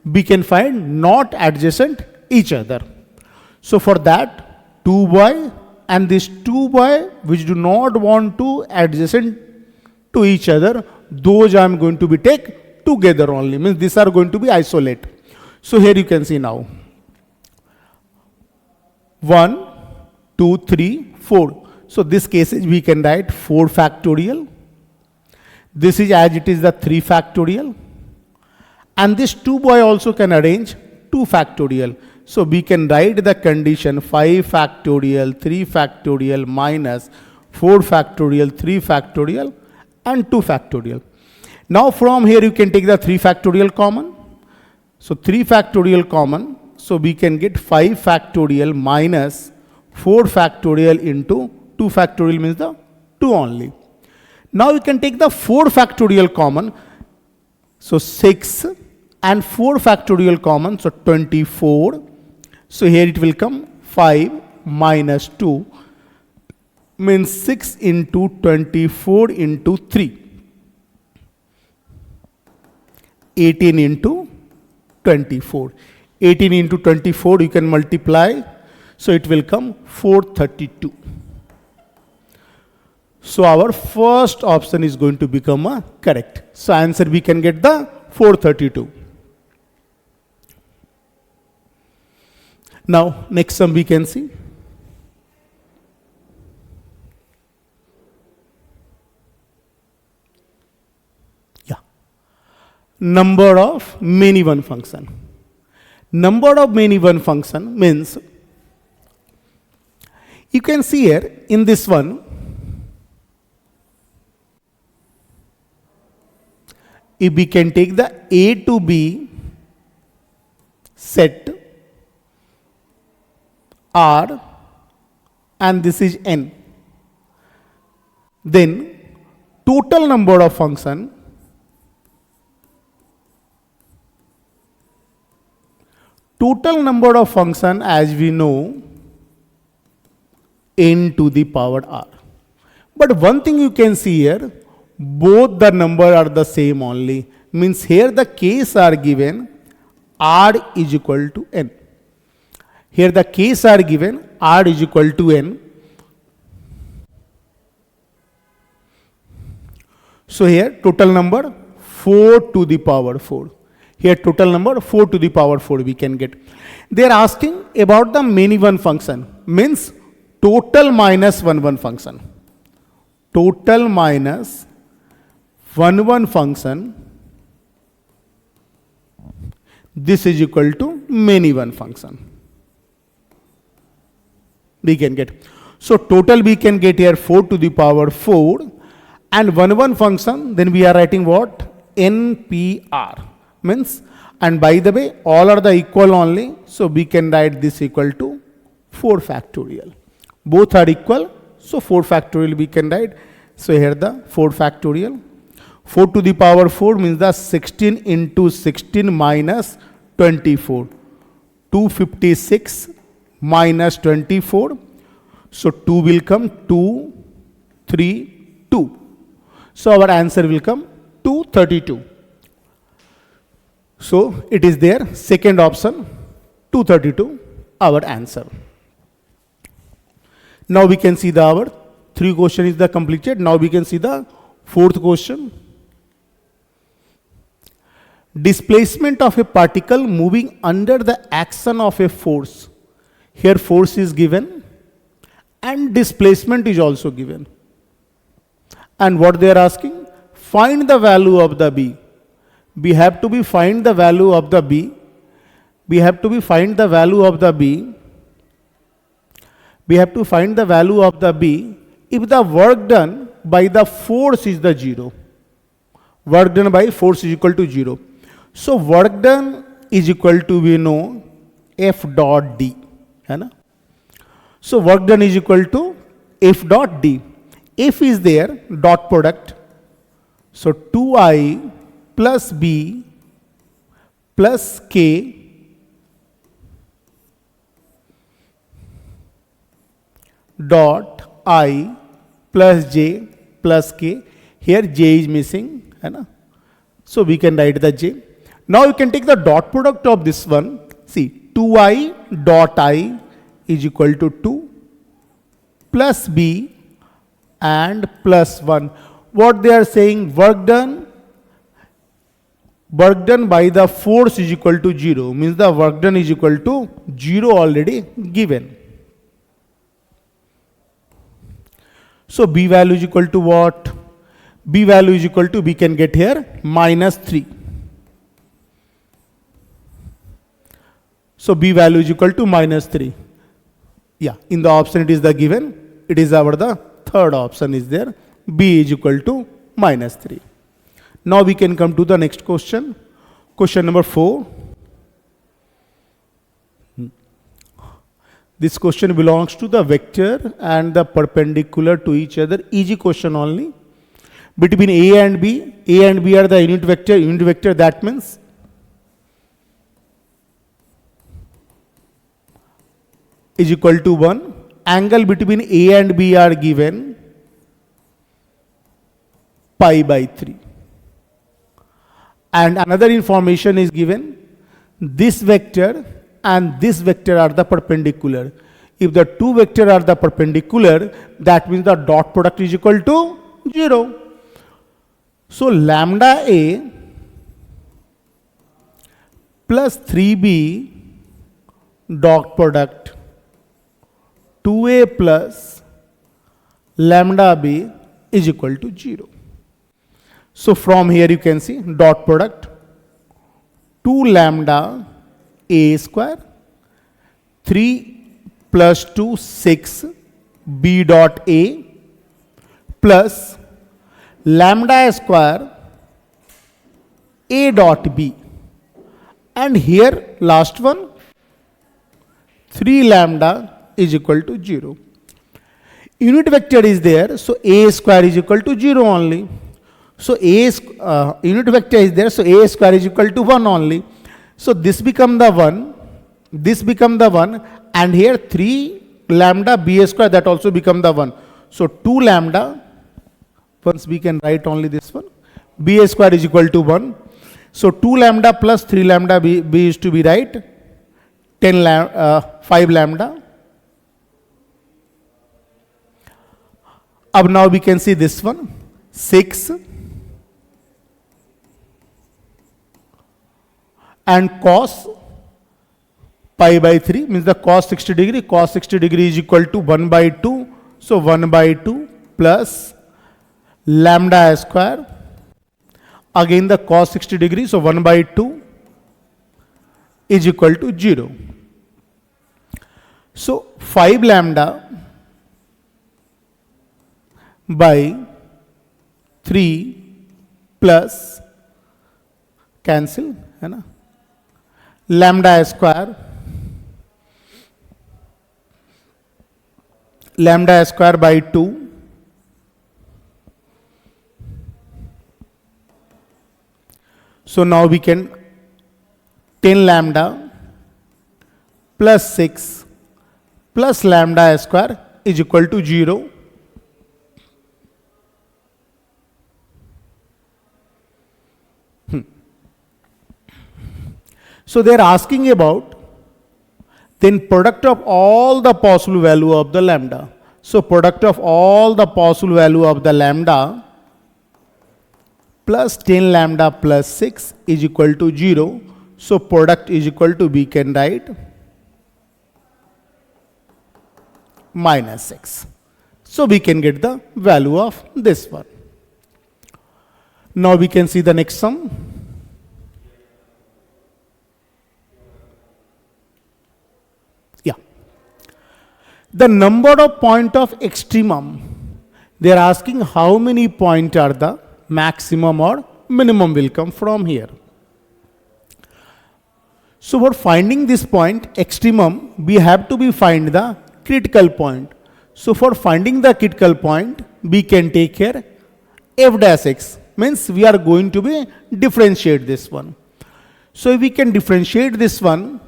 we can find not adjacent each other. So for that 2 boy and this 2 boy which do not want to adjacent to each other, those I am going to be take together only, means these are going to be isolate. So here you can see now 1, 2, 3, 4. So this case is we can write 4 factorial. This is as it is the 3 factorial. And this 2 boy also can arrange 2 factorial. So we can write the condition 5 factorial, 3 factorial minus 4 factorial, 3 factorial and 2 factorial. Now from here you can take the 3 factorial common. So 3 factorial common. So we can get 5 factorial minus 4 factorial into 2 factorial means the 2 only. Now you can take the 4 factorial common. So 6 and 4 factorial common. So 24. So here it will come 5 minus 2 means 6 into 24 into 3. 18 into 24. 18 into 24 you can multiply. So it will come 432. So our first option is going to become correct. So answer we can get the 432. Now next sum we can see. Yeah. Number of many one function. Number of many one function means, you can see here in this one, if we can take the A to B set R and this is n. Then total number of function as we know n to the power r. But one thing you can see here, both the number are the same only. Means here the case are given r is equal to n. Here the case are given r is equal to n. So here total number 4 to the power 4. Here total number 4 to the power 4 we can get. They are asking about the many one function. Means total minus 1 function. Total minus 1 function. This is equal to many one function. We can get. So total we can get here 4 to the power 4 and 1 function. Then we are writing what? NPR. Means, and by the way, all are the equal only. So we can write this equal to 4 factorial. Both are equal. So 4 factorial we can write. So here the 4 factorial. 4 to the power 4 means the 16 into 16 minus 24. 256 minus 24. So 2 will come 2, 3, 2. So our answer will come 232. So it is there, second option, 232, our answer. Now we can see our 3 question is the completed. Now we can see the 4th question. Displacement of a particle moving under the action of a force. Here force is given and displacement is also given. And what they are asking? Find the value of the B. We have to find the value of the B. We have to find the value of the B. We have to find the value of the B if the work done by the force is the 0. Work done by force is equal to 0. So work done is equal to, we know, F dot D. So work done is equal to F dot D. F is there, dot product. So 2I plus B plus K dot I plus J plus K. Here J is missing. So we can write the J. Now you can take the dot product of this one. See, 2I dot I is equal to 2 plus B and plus 1. What they are saying? Work done by the force is equal to 0. Means the work done is equal to 0 already given. So B value is equal to what? B value is equal to, we can get here, minus 3. So B value is equal to minus 3. Yeah, in the option it is the given. It is our the third option is there. B is equal to minus 3. Now we can come to the next question. Question number 4. This question belongs to the vector and the perpendicular to each other. Easy question only. Between A and B are the unit vector, that means is equal to 1. Angle between A and B are given pi by 3. And another information is given, this vector and this vector are the perpendicular. If the two vectors are the perpendicular, that means the dot product is equal to 0. So lambda A plus 3B dot product 2A plus lambda B is equal to 0. So from here you can see dot product 2 lambda A square 3 plus 2 6 B dot A plus lambda square A dot B, and here last one 3 lambda is equal to 0. unit vector is there, so a square is equal to 0 only. So unit vector is there, so a square is equal to 1 only. So this become the 1, this become the 1, and here 3 lambda b square, that also become the 1. So 2 lambda, once we can write only this one, b square is equal to 1. So 2 lambda plus 3 lambda b is to be right, 5 lambda. Now we can see this one, 6 and cos pi by 3 means the cos 60 degree. Cos 60 degree is equal to 1 by 2. So 1 by 2 plus lambda square. Again the cos 60 degree. So 1 by 2 is equal to 0. So 5 lambda by 3 plus cancel है ना, lambda square by 2 so now we can 10 lambda plus 6 plus lambda square is equal to 0. So they are asking about then product of all the possible value of the lambda. So product of all the possible value of the lambda plus 10 lambda plus 6 is equal to 0. So product is equal to, we can write minus 6. So we can get the value of this one. Now we can see the next sum. The number of point of extremum, they are asking how many point are the maximum or minimum will come from here. So for finding this point extremum, we have to be find the critical point. So for finding the critical point, we can take here f dash x, means we are going to be differentiate this one. So if we can differentiate this one,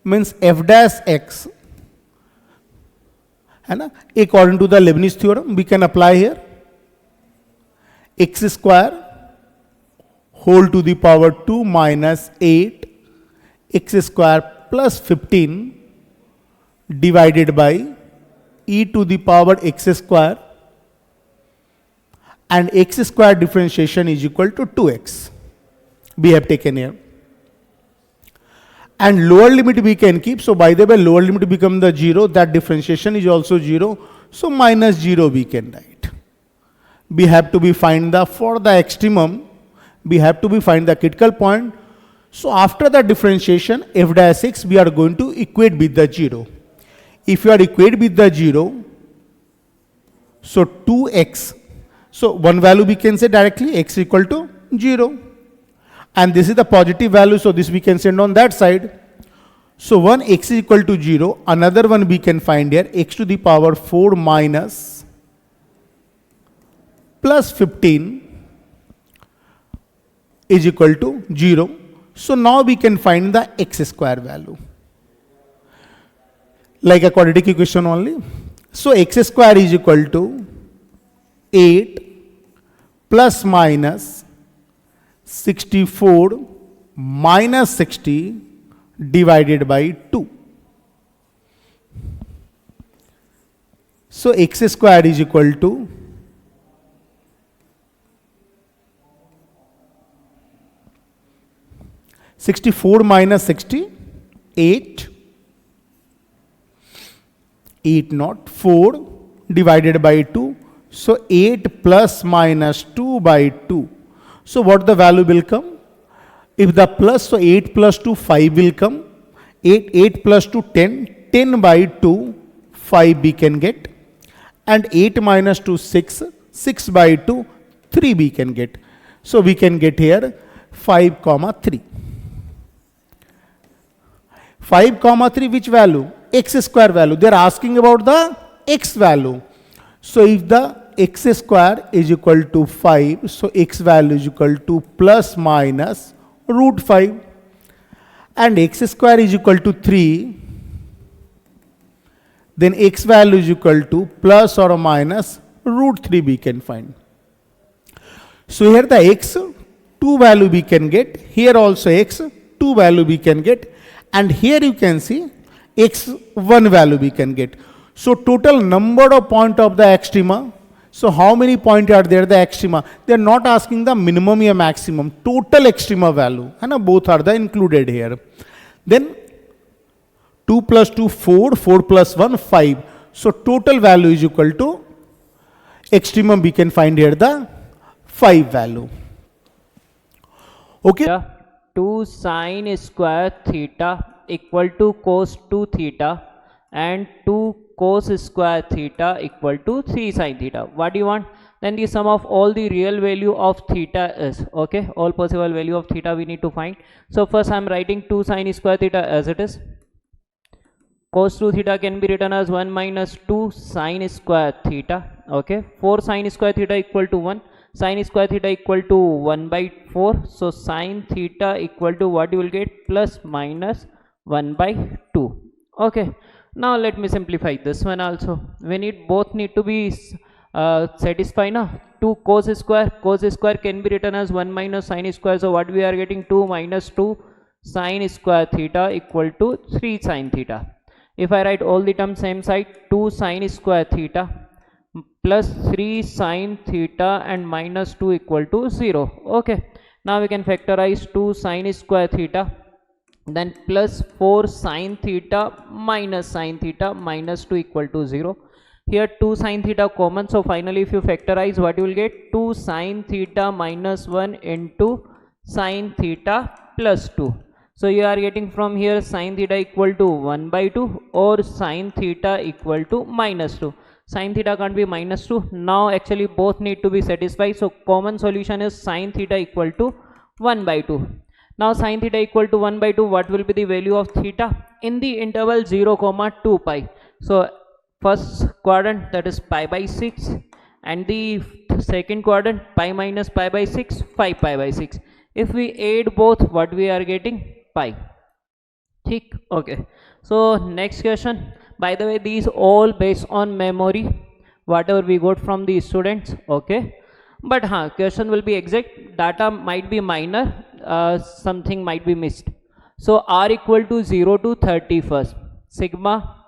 means f dash x, according to the Leibniz theorem, we can apply here x square whole to the power 2 minus 8 x square plus 15 divided by e to the power x square, and x square differentiation is equal to 2x. We have taken here. And lower limit we can keep. So by the way, lower limit become the 0. That differentiation is also 0. So minus 0 we can write. We have to be find the, for the extremum, we have to be find the critical point. So after the differentiation, f dash x, we are going to equate with the 0. If you are equate with the 0, so 2x, so one value we can say directly x equal to 0. And this is the positive value, so this we can send on that side. So one x is equal to 0, another one we can find here, x to the power 4 minus plus 15 is equal to 0. So now we can find the x square value. Like a quadratic equation only. So x square is equal to 8 plus minus 64 minus 60 divided by 2. So x square is equal to 64 minus 60, 8 not 4 divided by 2. So 8 plus minus 2 by 2. So what the value will come? If the plus, so 8 plus 2, 5 will come. 8 plus 2, 10. 10 by 2, 5 we can get. And 8 minus 2, 6. 6 by 2, 3 we can get. So we can get here 5 comma 3. 5 comma 3 which value? X square value. They are asking about the x value. So if the x square is equal to 5, so x value is equal to plus minus root 5, and x square is equal to 3, then x value is equal to plus or minus root 3 we can find. So here the x 2 value we can get, here also x 2 value we can get, and here you can see x 1 value we can get. So total number of point of the extrema. So how many point are there the extrema? They are not asking the minimum or maximum, total extrema value, and both are the included here. Then 2 plus 2 4, 4 plus 1 5. So total value is equal to extremum we can find here the 5 value. Okay. 2 sine square theta equal to cos 2 theta and 2 cos square theta equal to 3 sine theta. What do you want? Then the sum of all the real value of theta is, okay, all possible value of theta we need to find. So first I am writing 2 sine square theta as it is. Cos 2 theta can be written as 1 minus 2 sine square theta, okay. 4 sine square theta equal to 1. Sine square theta equal to 1 by 4. So sine theta equal to what you will get? Plus minus 1 by 2. Okay. Now let me simplify this one also. We need both need to be satisfied now. 2 cos square can be written as 1 minus sine square. So what we are getting? 2 minus 2 sine square theta equal to 3 sine theta. If I write all the terms same side, 2 sine square theta plus 3 sine theta and minus 2 equal to 0. Okay. Now we can factorize 2 sine square theta, then plus 4 sine theta minus 2 equal to 0. Here 2 sine theta common, so finally if you factorize, what you will get? 2 sine theta minus 1 into sine theta plus 2. So you are getting from here sine theta equal to 1 by 2 or sine theta equal to minus 2. Sine theta can't be minus 2. Now actually both need to be satisfied. So common solution is sine theta equal to 1 by 2. Now sine theta equal to 1 by 2, what will be the value of theta? In the interval 0, 2 pi. So first quadrant, that is pi by 6, and the second quadrant pi minus pi by 6, 5 pi by 6. If we add both, what we are getting? Pi. Okay. So next question. By the way, these all based on memory, whatever we got from the students, okay. But question will be exact, data might be minor, something might be missed. So r equal to 0 to 30 first. Sigma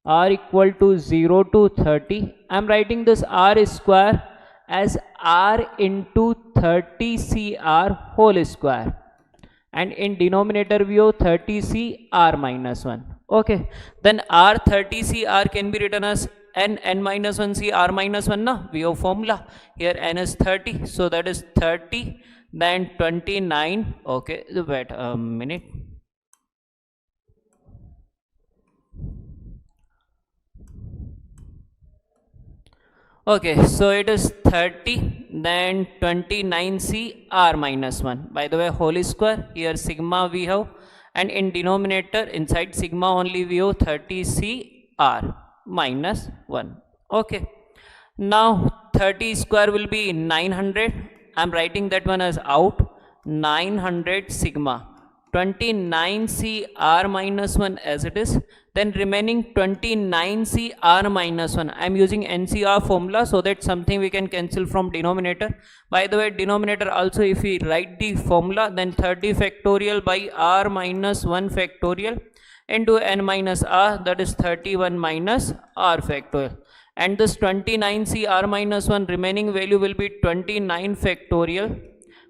r equal to 0 to 30. I am writing this r square as r into 30 cr whole square, and in denominator we have 30 cr minus 1. Okay, then r 30 cr can be written as n minus 1 cr minus 1 na, we have formula. Here n is 30, so that is 30, then 29. Okay, wait a minute. Okay, so it is 30, then 29 cr minus 1. By the way, whole square, here sigma we have, and in denominator inside sigma only we have 30 cr minus 1. Okay, now 30 square will be 900. I am writing that one as out. 900 sigma 29 cr minus 1 as it is, then remaining 29 cr minus 1. I am using NCR formula so that something we can cancel from denominator. By the way, denominator also if we write the formula, then 30 factorial by r minus 1 factorial into n minus r, that is 31 minus r factorial. And this 29 cr minus 1 remaining value will be 29 factorial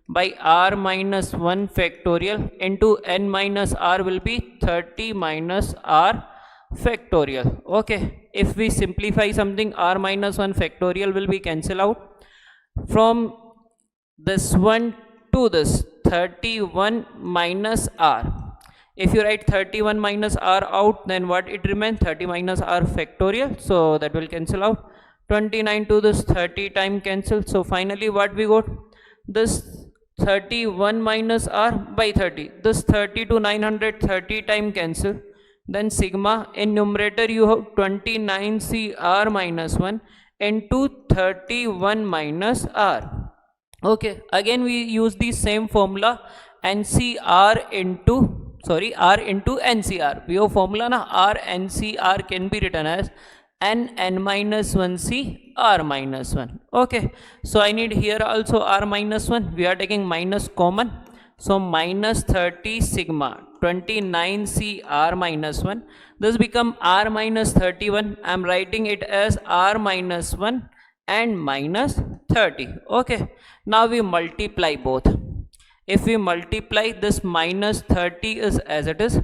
by r minus 1 factorial into n minus r will be 30 minus r factorial. Okay, if we simplify something, r minus 1 factorial will be cancel out. From this one to this 31 minus r. If you write 31 minus r out, then what it remains? 30 minus r factorial, so that will cancel out. 29 to this 30 time cancel, so finally what we got? This 31 minus r by 30, this 30 to 930 time cancel, then sigma in numerator you have 29 cr minus 1, into 31 minus R. Okay, again we use the same formula, NCR into, sorry, R into NCR. We have formula na, R NCR can be written as N minus 1 C R minus 1. Okay, so I need here also R minus 1. We are taking minus common. So minus 30 sigma 29 C R minus 1. This become R minus 31. I am writing it as R minus 1 and minus 30. Okay, now we multiply both. If we multiply, this minus 30 is as it is,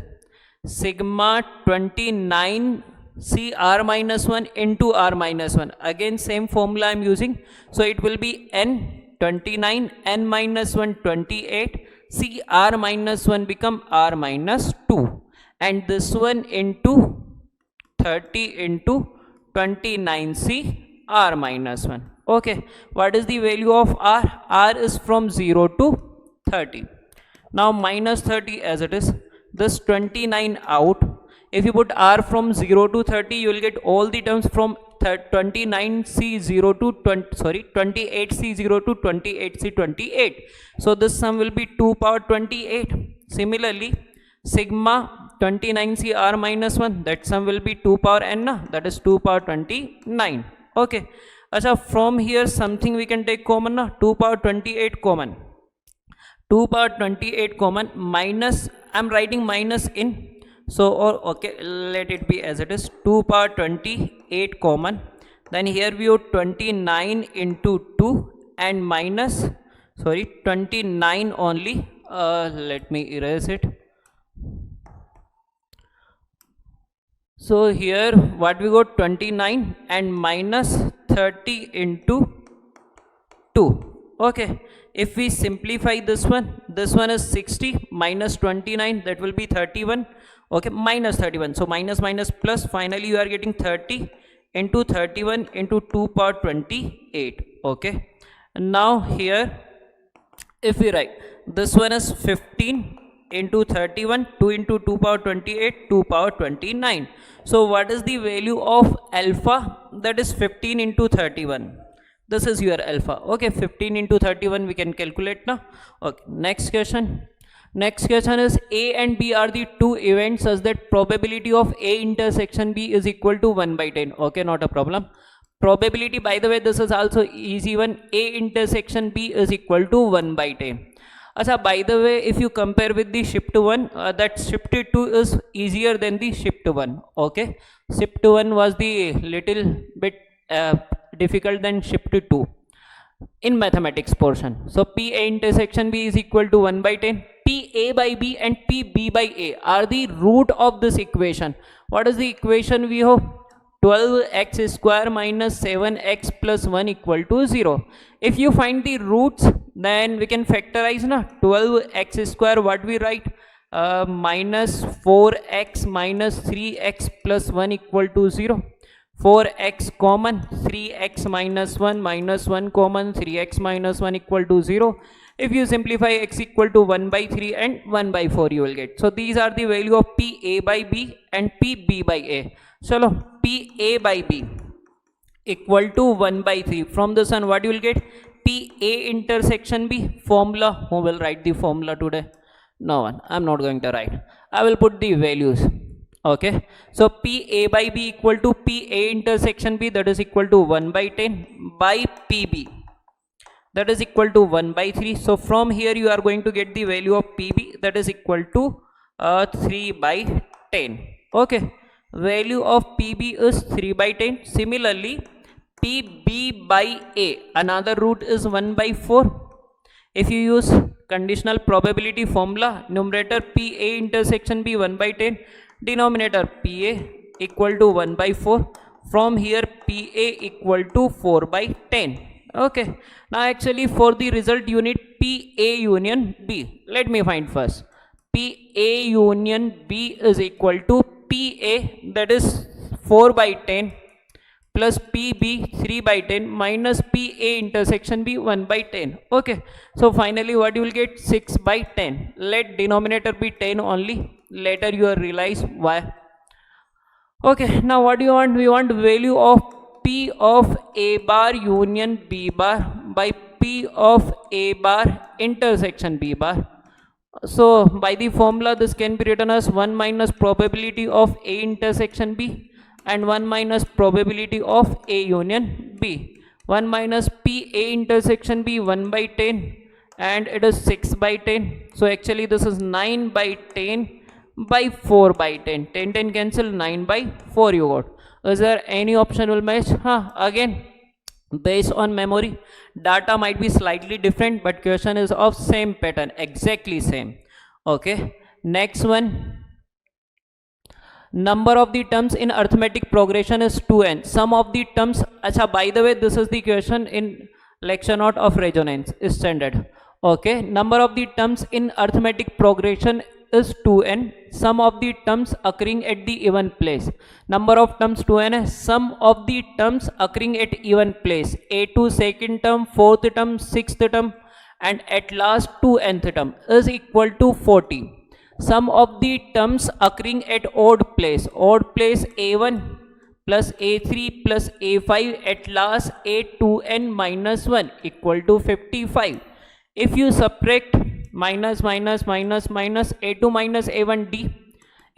sigma 29 C R minus 1 into R minus 1. Again same formula I am using. So it will be N 29, N minus 1 28, C R minus 1 become R minus 2. And this one into 30 into 29 C R minus 1. Okay, what is the value of R? R is from 0 to 30. Now minus 30 as it is, this 29 out. If you put R from 0 to 30, you will get all the terms from 29C0 to 28C0 to 28C28. So this sum will be 2 power 28. Similarly, sigma 29C R minus 1, that sum will be 2 power n, that is 2 power 29. Okay. Achha, from here something we can take common, 2 power 28 common. 2 power 28 common minus, I am writing minus in. So, or okay, let it be as it is, 2 power 28 common. Then here we have 29 into 2 and minus, 29 only. Let me erase it. So here what we got, 29 and minus 30 into 2. Okay, if we simplify this one is 60 minus 29, that will be 31. Okay, minus 31. So minus minus plus, finally you are getting 30 into 31 into 2 power 28. Okay, and now here if we write, this one is 15 into 31, 2 into 2 power 28, 2 power 29. So what is the value of alpha? That is 15 into 31. This is your alpha. Okay, 15 into 31 we can calculate now. Okay, next question. Next question is, A and B are the two events such that probability of A intersection B is equal to 1 by 10. Okay, not a problem. Probability, by the way, this is also easy one. A intersection B is equal to 1 by 10. Achha, by the way, if you compare with the shift 1, that shift 2 is easier than the shift 1. Okay, shift 1 was the little bit difficult than shift 2 in mathematics portion. So PA intersection B is equal to 1 by 10. PA by B and PB by A are the root of this equation. What is the equation we have? 12x square minus 7x plus 1 equal to 0. If you find the roots, then we can factorize na. 12x square, what we write? Minus 4x minus 3x plus 1 equal to 0. 4x common, 3x minus 1 common, 3x minus 1 equal to 0. If you simplify x equal to 1 by 3 and 1 by 4 you will get. So these are the value of PA by B and PB by A. So PA by B equal to 1 by 3. From this one what you will get? PA intersection B formula. Who will write the formula today? No one. I am not going to write. I will put the values. Okay. So PA by B equal to PA intersection B, that is equal to 1 by 10 by PB, that is equal to 1 by 3. So from here you are going to get the value of PB, that is equal to 3 by 10. Okay, value of PB is 3 by 10. Similarly, PB by A, another root is 1 by 4. If you use conditional probability formula, numerator PA intersection B 1 by 10, denominator PA equal to 1 by 4. From here PA equal to 4 by 10. Okay, now actually for the result you need PA union B. Let me find first. PA union B is equal to PA, that is 4 by 10, plus PB 3 by 10 minus PA intersection B 1 by 10. Okay, so finally what you will get? 6 by 10. Let denominator be 10 only. Later you will realize why. Okay, now what do you want? We want value of P of A bar union B bar by P of A bar intersection B bar. So by the formula this can be written as 1 minus probability of A intersection B and 1 minus probability of A union B. 1 minus P A intersection B 1 by 10 and it is 6 by 10. So actually this is 9 by 10 by 4 by 10. 10 cancel, 9 by 4 you got. Is there any option will match? Again based on memory, data might be slightly different but question is of same pattern, exactly same. Okay, next one. Number of the terms in arithmetic progression is 2n. Sum of the terms, acha, by the way this is the question in lecture note of resonance standard. Okay, number of the terms in arithmetic progression is 2n. Sum of the terms occurring at the even place. Number of terms 2n. Sum of the terms occurring at even place. A2 second term, fourth term, sixth term, and at last 2nth term is equal to 40. Sum of the terms occurring at odd place. Odd place A1 plus A3 plus A5 at last A2n minus 1 equal to 55. If you subtract minus minus minus minus A2 minus A1 D,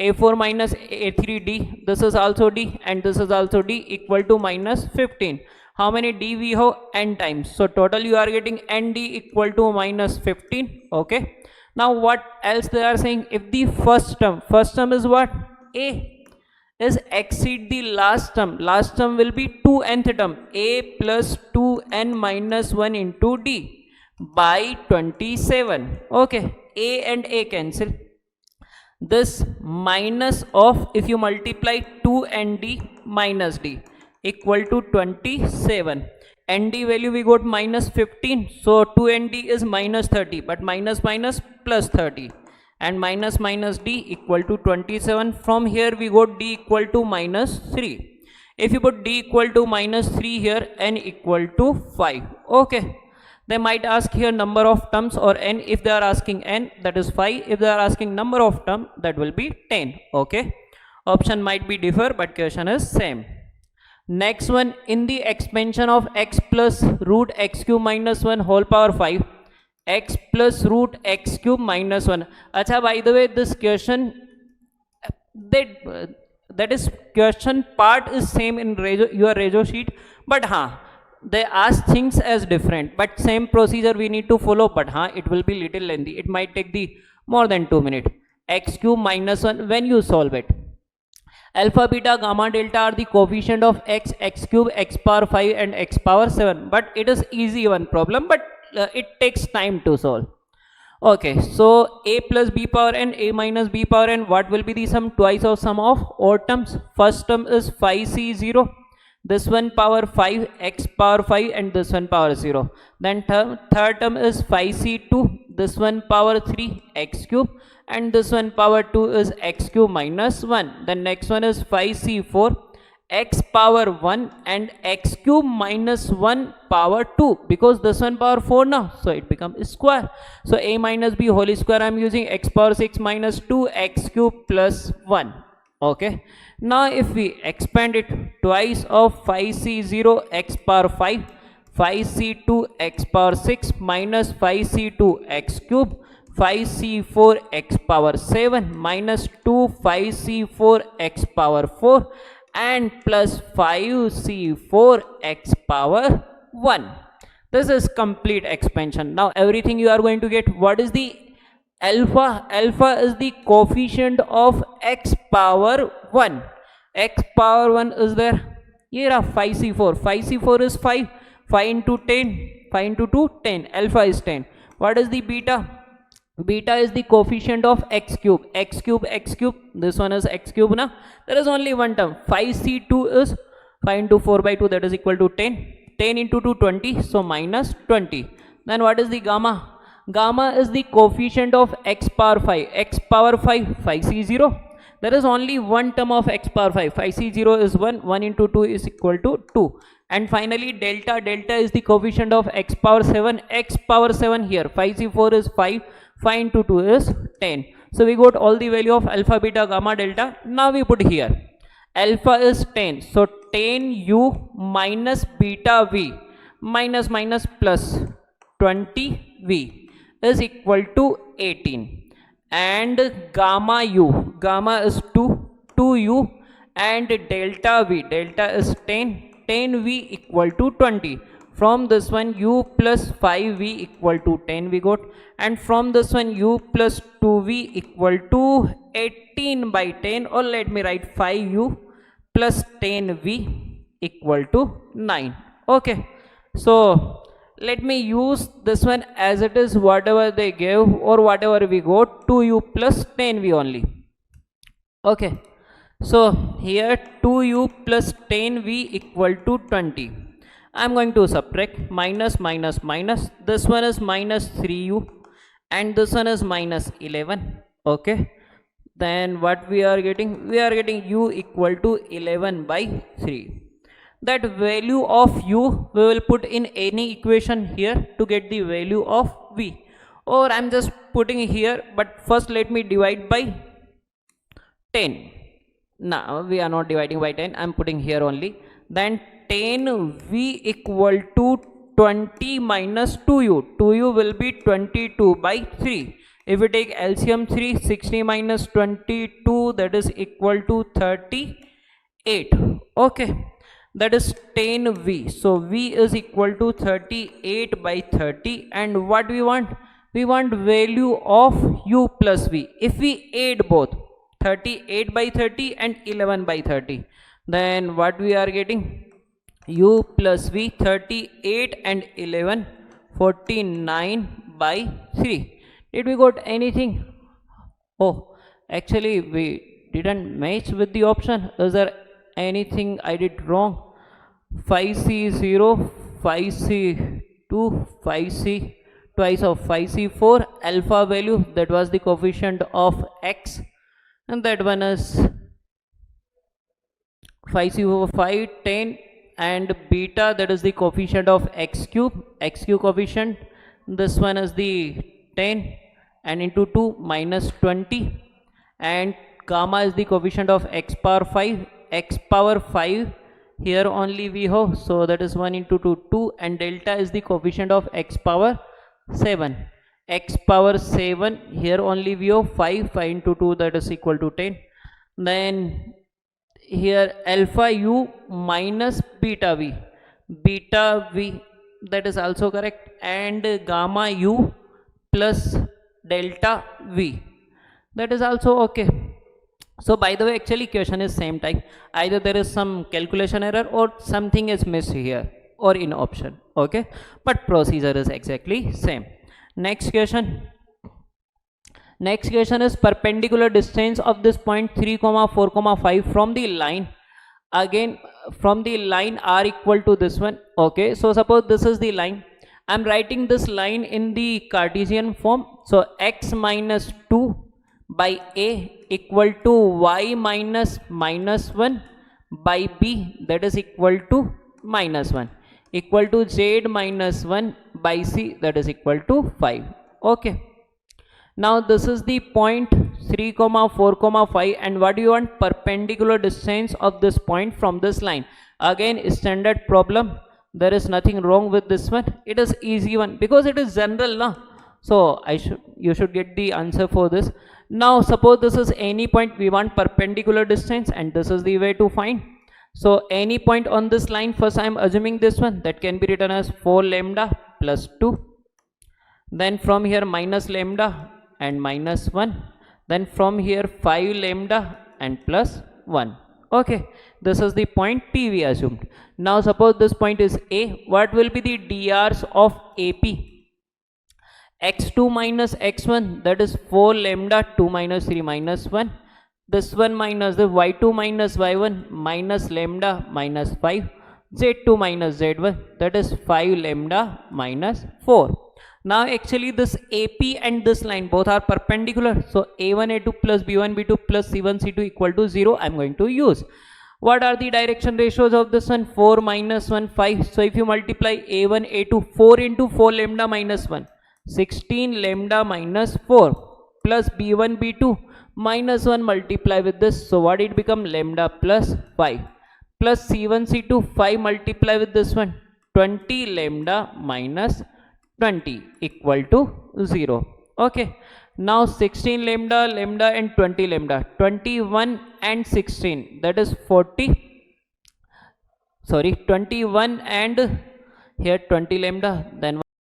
A4 minus A3 D, this is also D and this is also D equal to minus 15. How many D we have? N times. So total you are getting ND equal to minus 15. Okay. Now what else they are saying? If the first term is what? A is exceed the last term will be 2nth term, A plus 2n minus 1 into D by 27. Okay, A and A cancel. This minus of, if you multiply 2 and D minus D equal to 27. ND value we got minus 15. So 2 ND is minus 30, but minus minus plus 30. And minus minus D equal to 27. From here we got D equal to minus 3. If you put D equal to minus 3 here, N equal to 5. Okay. They might ask here number of terms or N. If they are asking N, that is 5. If they are asking number of term, that will be 10. Okay. Option might be differ, but question is same. Next one, in the expansion of x plus root x cube minus 1 whole power 5, x plus root x cube minus 1. Acha, by the way, this question, that is question part is same in your Rejo sheet, but they ask things as different, but same procedure we need to follow, but it will be little lengthy. It might take the more than 2 minutes. X cube minus 1, when you solve it, alpha, beta, gamma, delta are the coefficient of x, x cube, x power 5 and x power 7. But it is easy one problem, but it takes time to solve. Okay, so a plus b power n, a minus b power n, what will be the sum? Twice of sum of odd terms. First term is 5c0. This one power 5, x power 5 and this one power 0. Then third term is 5c2. This one power 3, x cube. And this one power 2 is x cube minus 1. The next one is 5c4, x power 1 and x cube minus 1 power 2, because this one power 4 now, so it becomes square. So a minus b whole square I am using, x power 6 minus 2 x cube plus 1. Okay, now if we expand it, twice of 5c0 x power 5, 5c2 x power 6 minus 5c2 x cube, 5c4 x power 7 minus 2 5c4 x power 4 and plus 5c4 x power 1. This is complete expansion. Now everything you are going to get. What is the alpha? Alpha is the coefficient of x power 1. X power 1 is there. Here 5c4. 5c4 is 5. 5 into 10. 5 into 2, 10. Alpha is 10. What is the beta? Beta is the coefficient of x cube. X cube, x cube. This one is x cube now. There is only one term. 5c2 is 5 into 4 by 2, that is equal to 10. 10 into 2, 20. So minus 20. Then what is the gamma? Gamma is the coefficient of x power 5. X power 5, 5c0. There is only one term of x power 5. 5c0 is 1. 1 into 2 is equal to 2. And finally delta. Delta is the coefficient of x power 7. X power 7 here. 5c4 is 5. 5 into 2 is 10. So we got all the value of alpha, beta, gamma, delta. Now we put here. Alpha is 10. So 10u minus beta v minus minus plus 20v is equal to 18. And gamma is 2u, and delta is 10v equal to 20. From this one u plus 5v equal to 10 we got, and from this one u plus 2v equal to 18 by 10, or let me write 5u plus 10v equal to 9. Okay, so let me use this one as it is, whatever they gave or whatever we got, 2u plus 10v only. Okay, so here 2u plus 10v equal to 20. I am going to subtract minus minus minus. This one is minus 3u and this one is minus 11. Okay, then what we are getting? We are getting u equal to 11 by 3. That value of u we will put in any equation here to get the value of v, or I am just putting here, but first let me divide by 10. Now we are not dividing by 10, I am putting here only. Then 10v equal to 20 minus 2u. 2u will be 22 by 3. If we take LCM 3, 60 minus 22, that is equal to 38. Okay, that is 10v. So v is equal to 38 by 30. And what we want? We want value of u plus v. If we add both 38 by 30 and 11 by 30, then what we are getting? U plus v, 38 and 11, 49 by 3. Did we got anything? Oh, actually we didn't match with the option. Is there anything I did wrong? 5c0, 5c2, 5c, twice of 5c4, alpha value, that was the coefficient of x, and that one is 5c4, 5, 10, and beta, that is the coefficient of x cube coefficient. This one is the 10 and into 2 minus 20, and gamma is the coefficient of x power 5 here only we have, so that is 1 into 2 2, and delta is the coefficient of x power 7 here only we have 5 into 2, that is equal to 10. Then here alpha u minus beta v, that is also correct, and gamma u plus delta v, that is also okay. So by the way, actually question is same type, either there is some calculation error or something is missed here or in option. Okay, but procedure is exactly same. Next question is perpendicular distance of this point 3, 4, 5 from the line. Again, from the line r equal to this one. Okay, so suppose this is the line. I am writing this line in the Cartesian form. So x minus 2 by a equal to y minus minus 1 by b, that is equal to minus 1, equal to z minus 1 by c, that is equal to 5. Okay, now this is the point 3, 4, 5, and what do you want? Perpendicular distance of this point from this line. Again, standard problem, there is nothing wrong with this one. It is easy one because it is general na? So you should get the answer for this. Now suppose this is any point, we want perpendicular distance, and this is the way to find. So any point on this line, first I am assuming this one, that can be written as 4 lambda plus 2, then from here minus lambda and minus 1, then from here 5 lambda and plus 1. Okay, this is the point P we assumed. Now suppose this point is A, what will be the drs of AP? x2 minus x1, that is 4 lambda 2 minus 3 minus 1, this one minus the y2 minus y1 minus lambda minus 5, z2 minus z1, that is 5 lambda minus 4. Now actually this AP and this line both are perpendicular, so a1 a2 plus b1 b2 plus c1 c2 equal to 0 I am going to use. What are the direction ratios of this one? 4 minus 1 5. So if you multiply a1 a2, 4 into 4 lambda minus 1, 16 lambda minus 4 plus b1 b2 minus 1 multiply with this, so what it become, lambda plus 5 plus C1 C2 5 multiply with this one, 20 lambda minus 20 equal to 0. Okay, now 16 lambda, lambda and 20 lambda, 21 and 16, that is 40, sorry 21 and here 20 lambda, then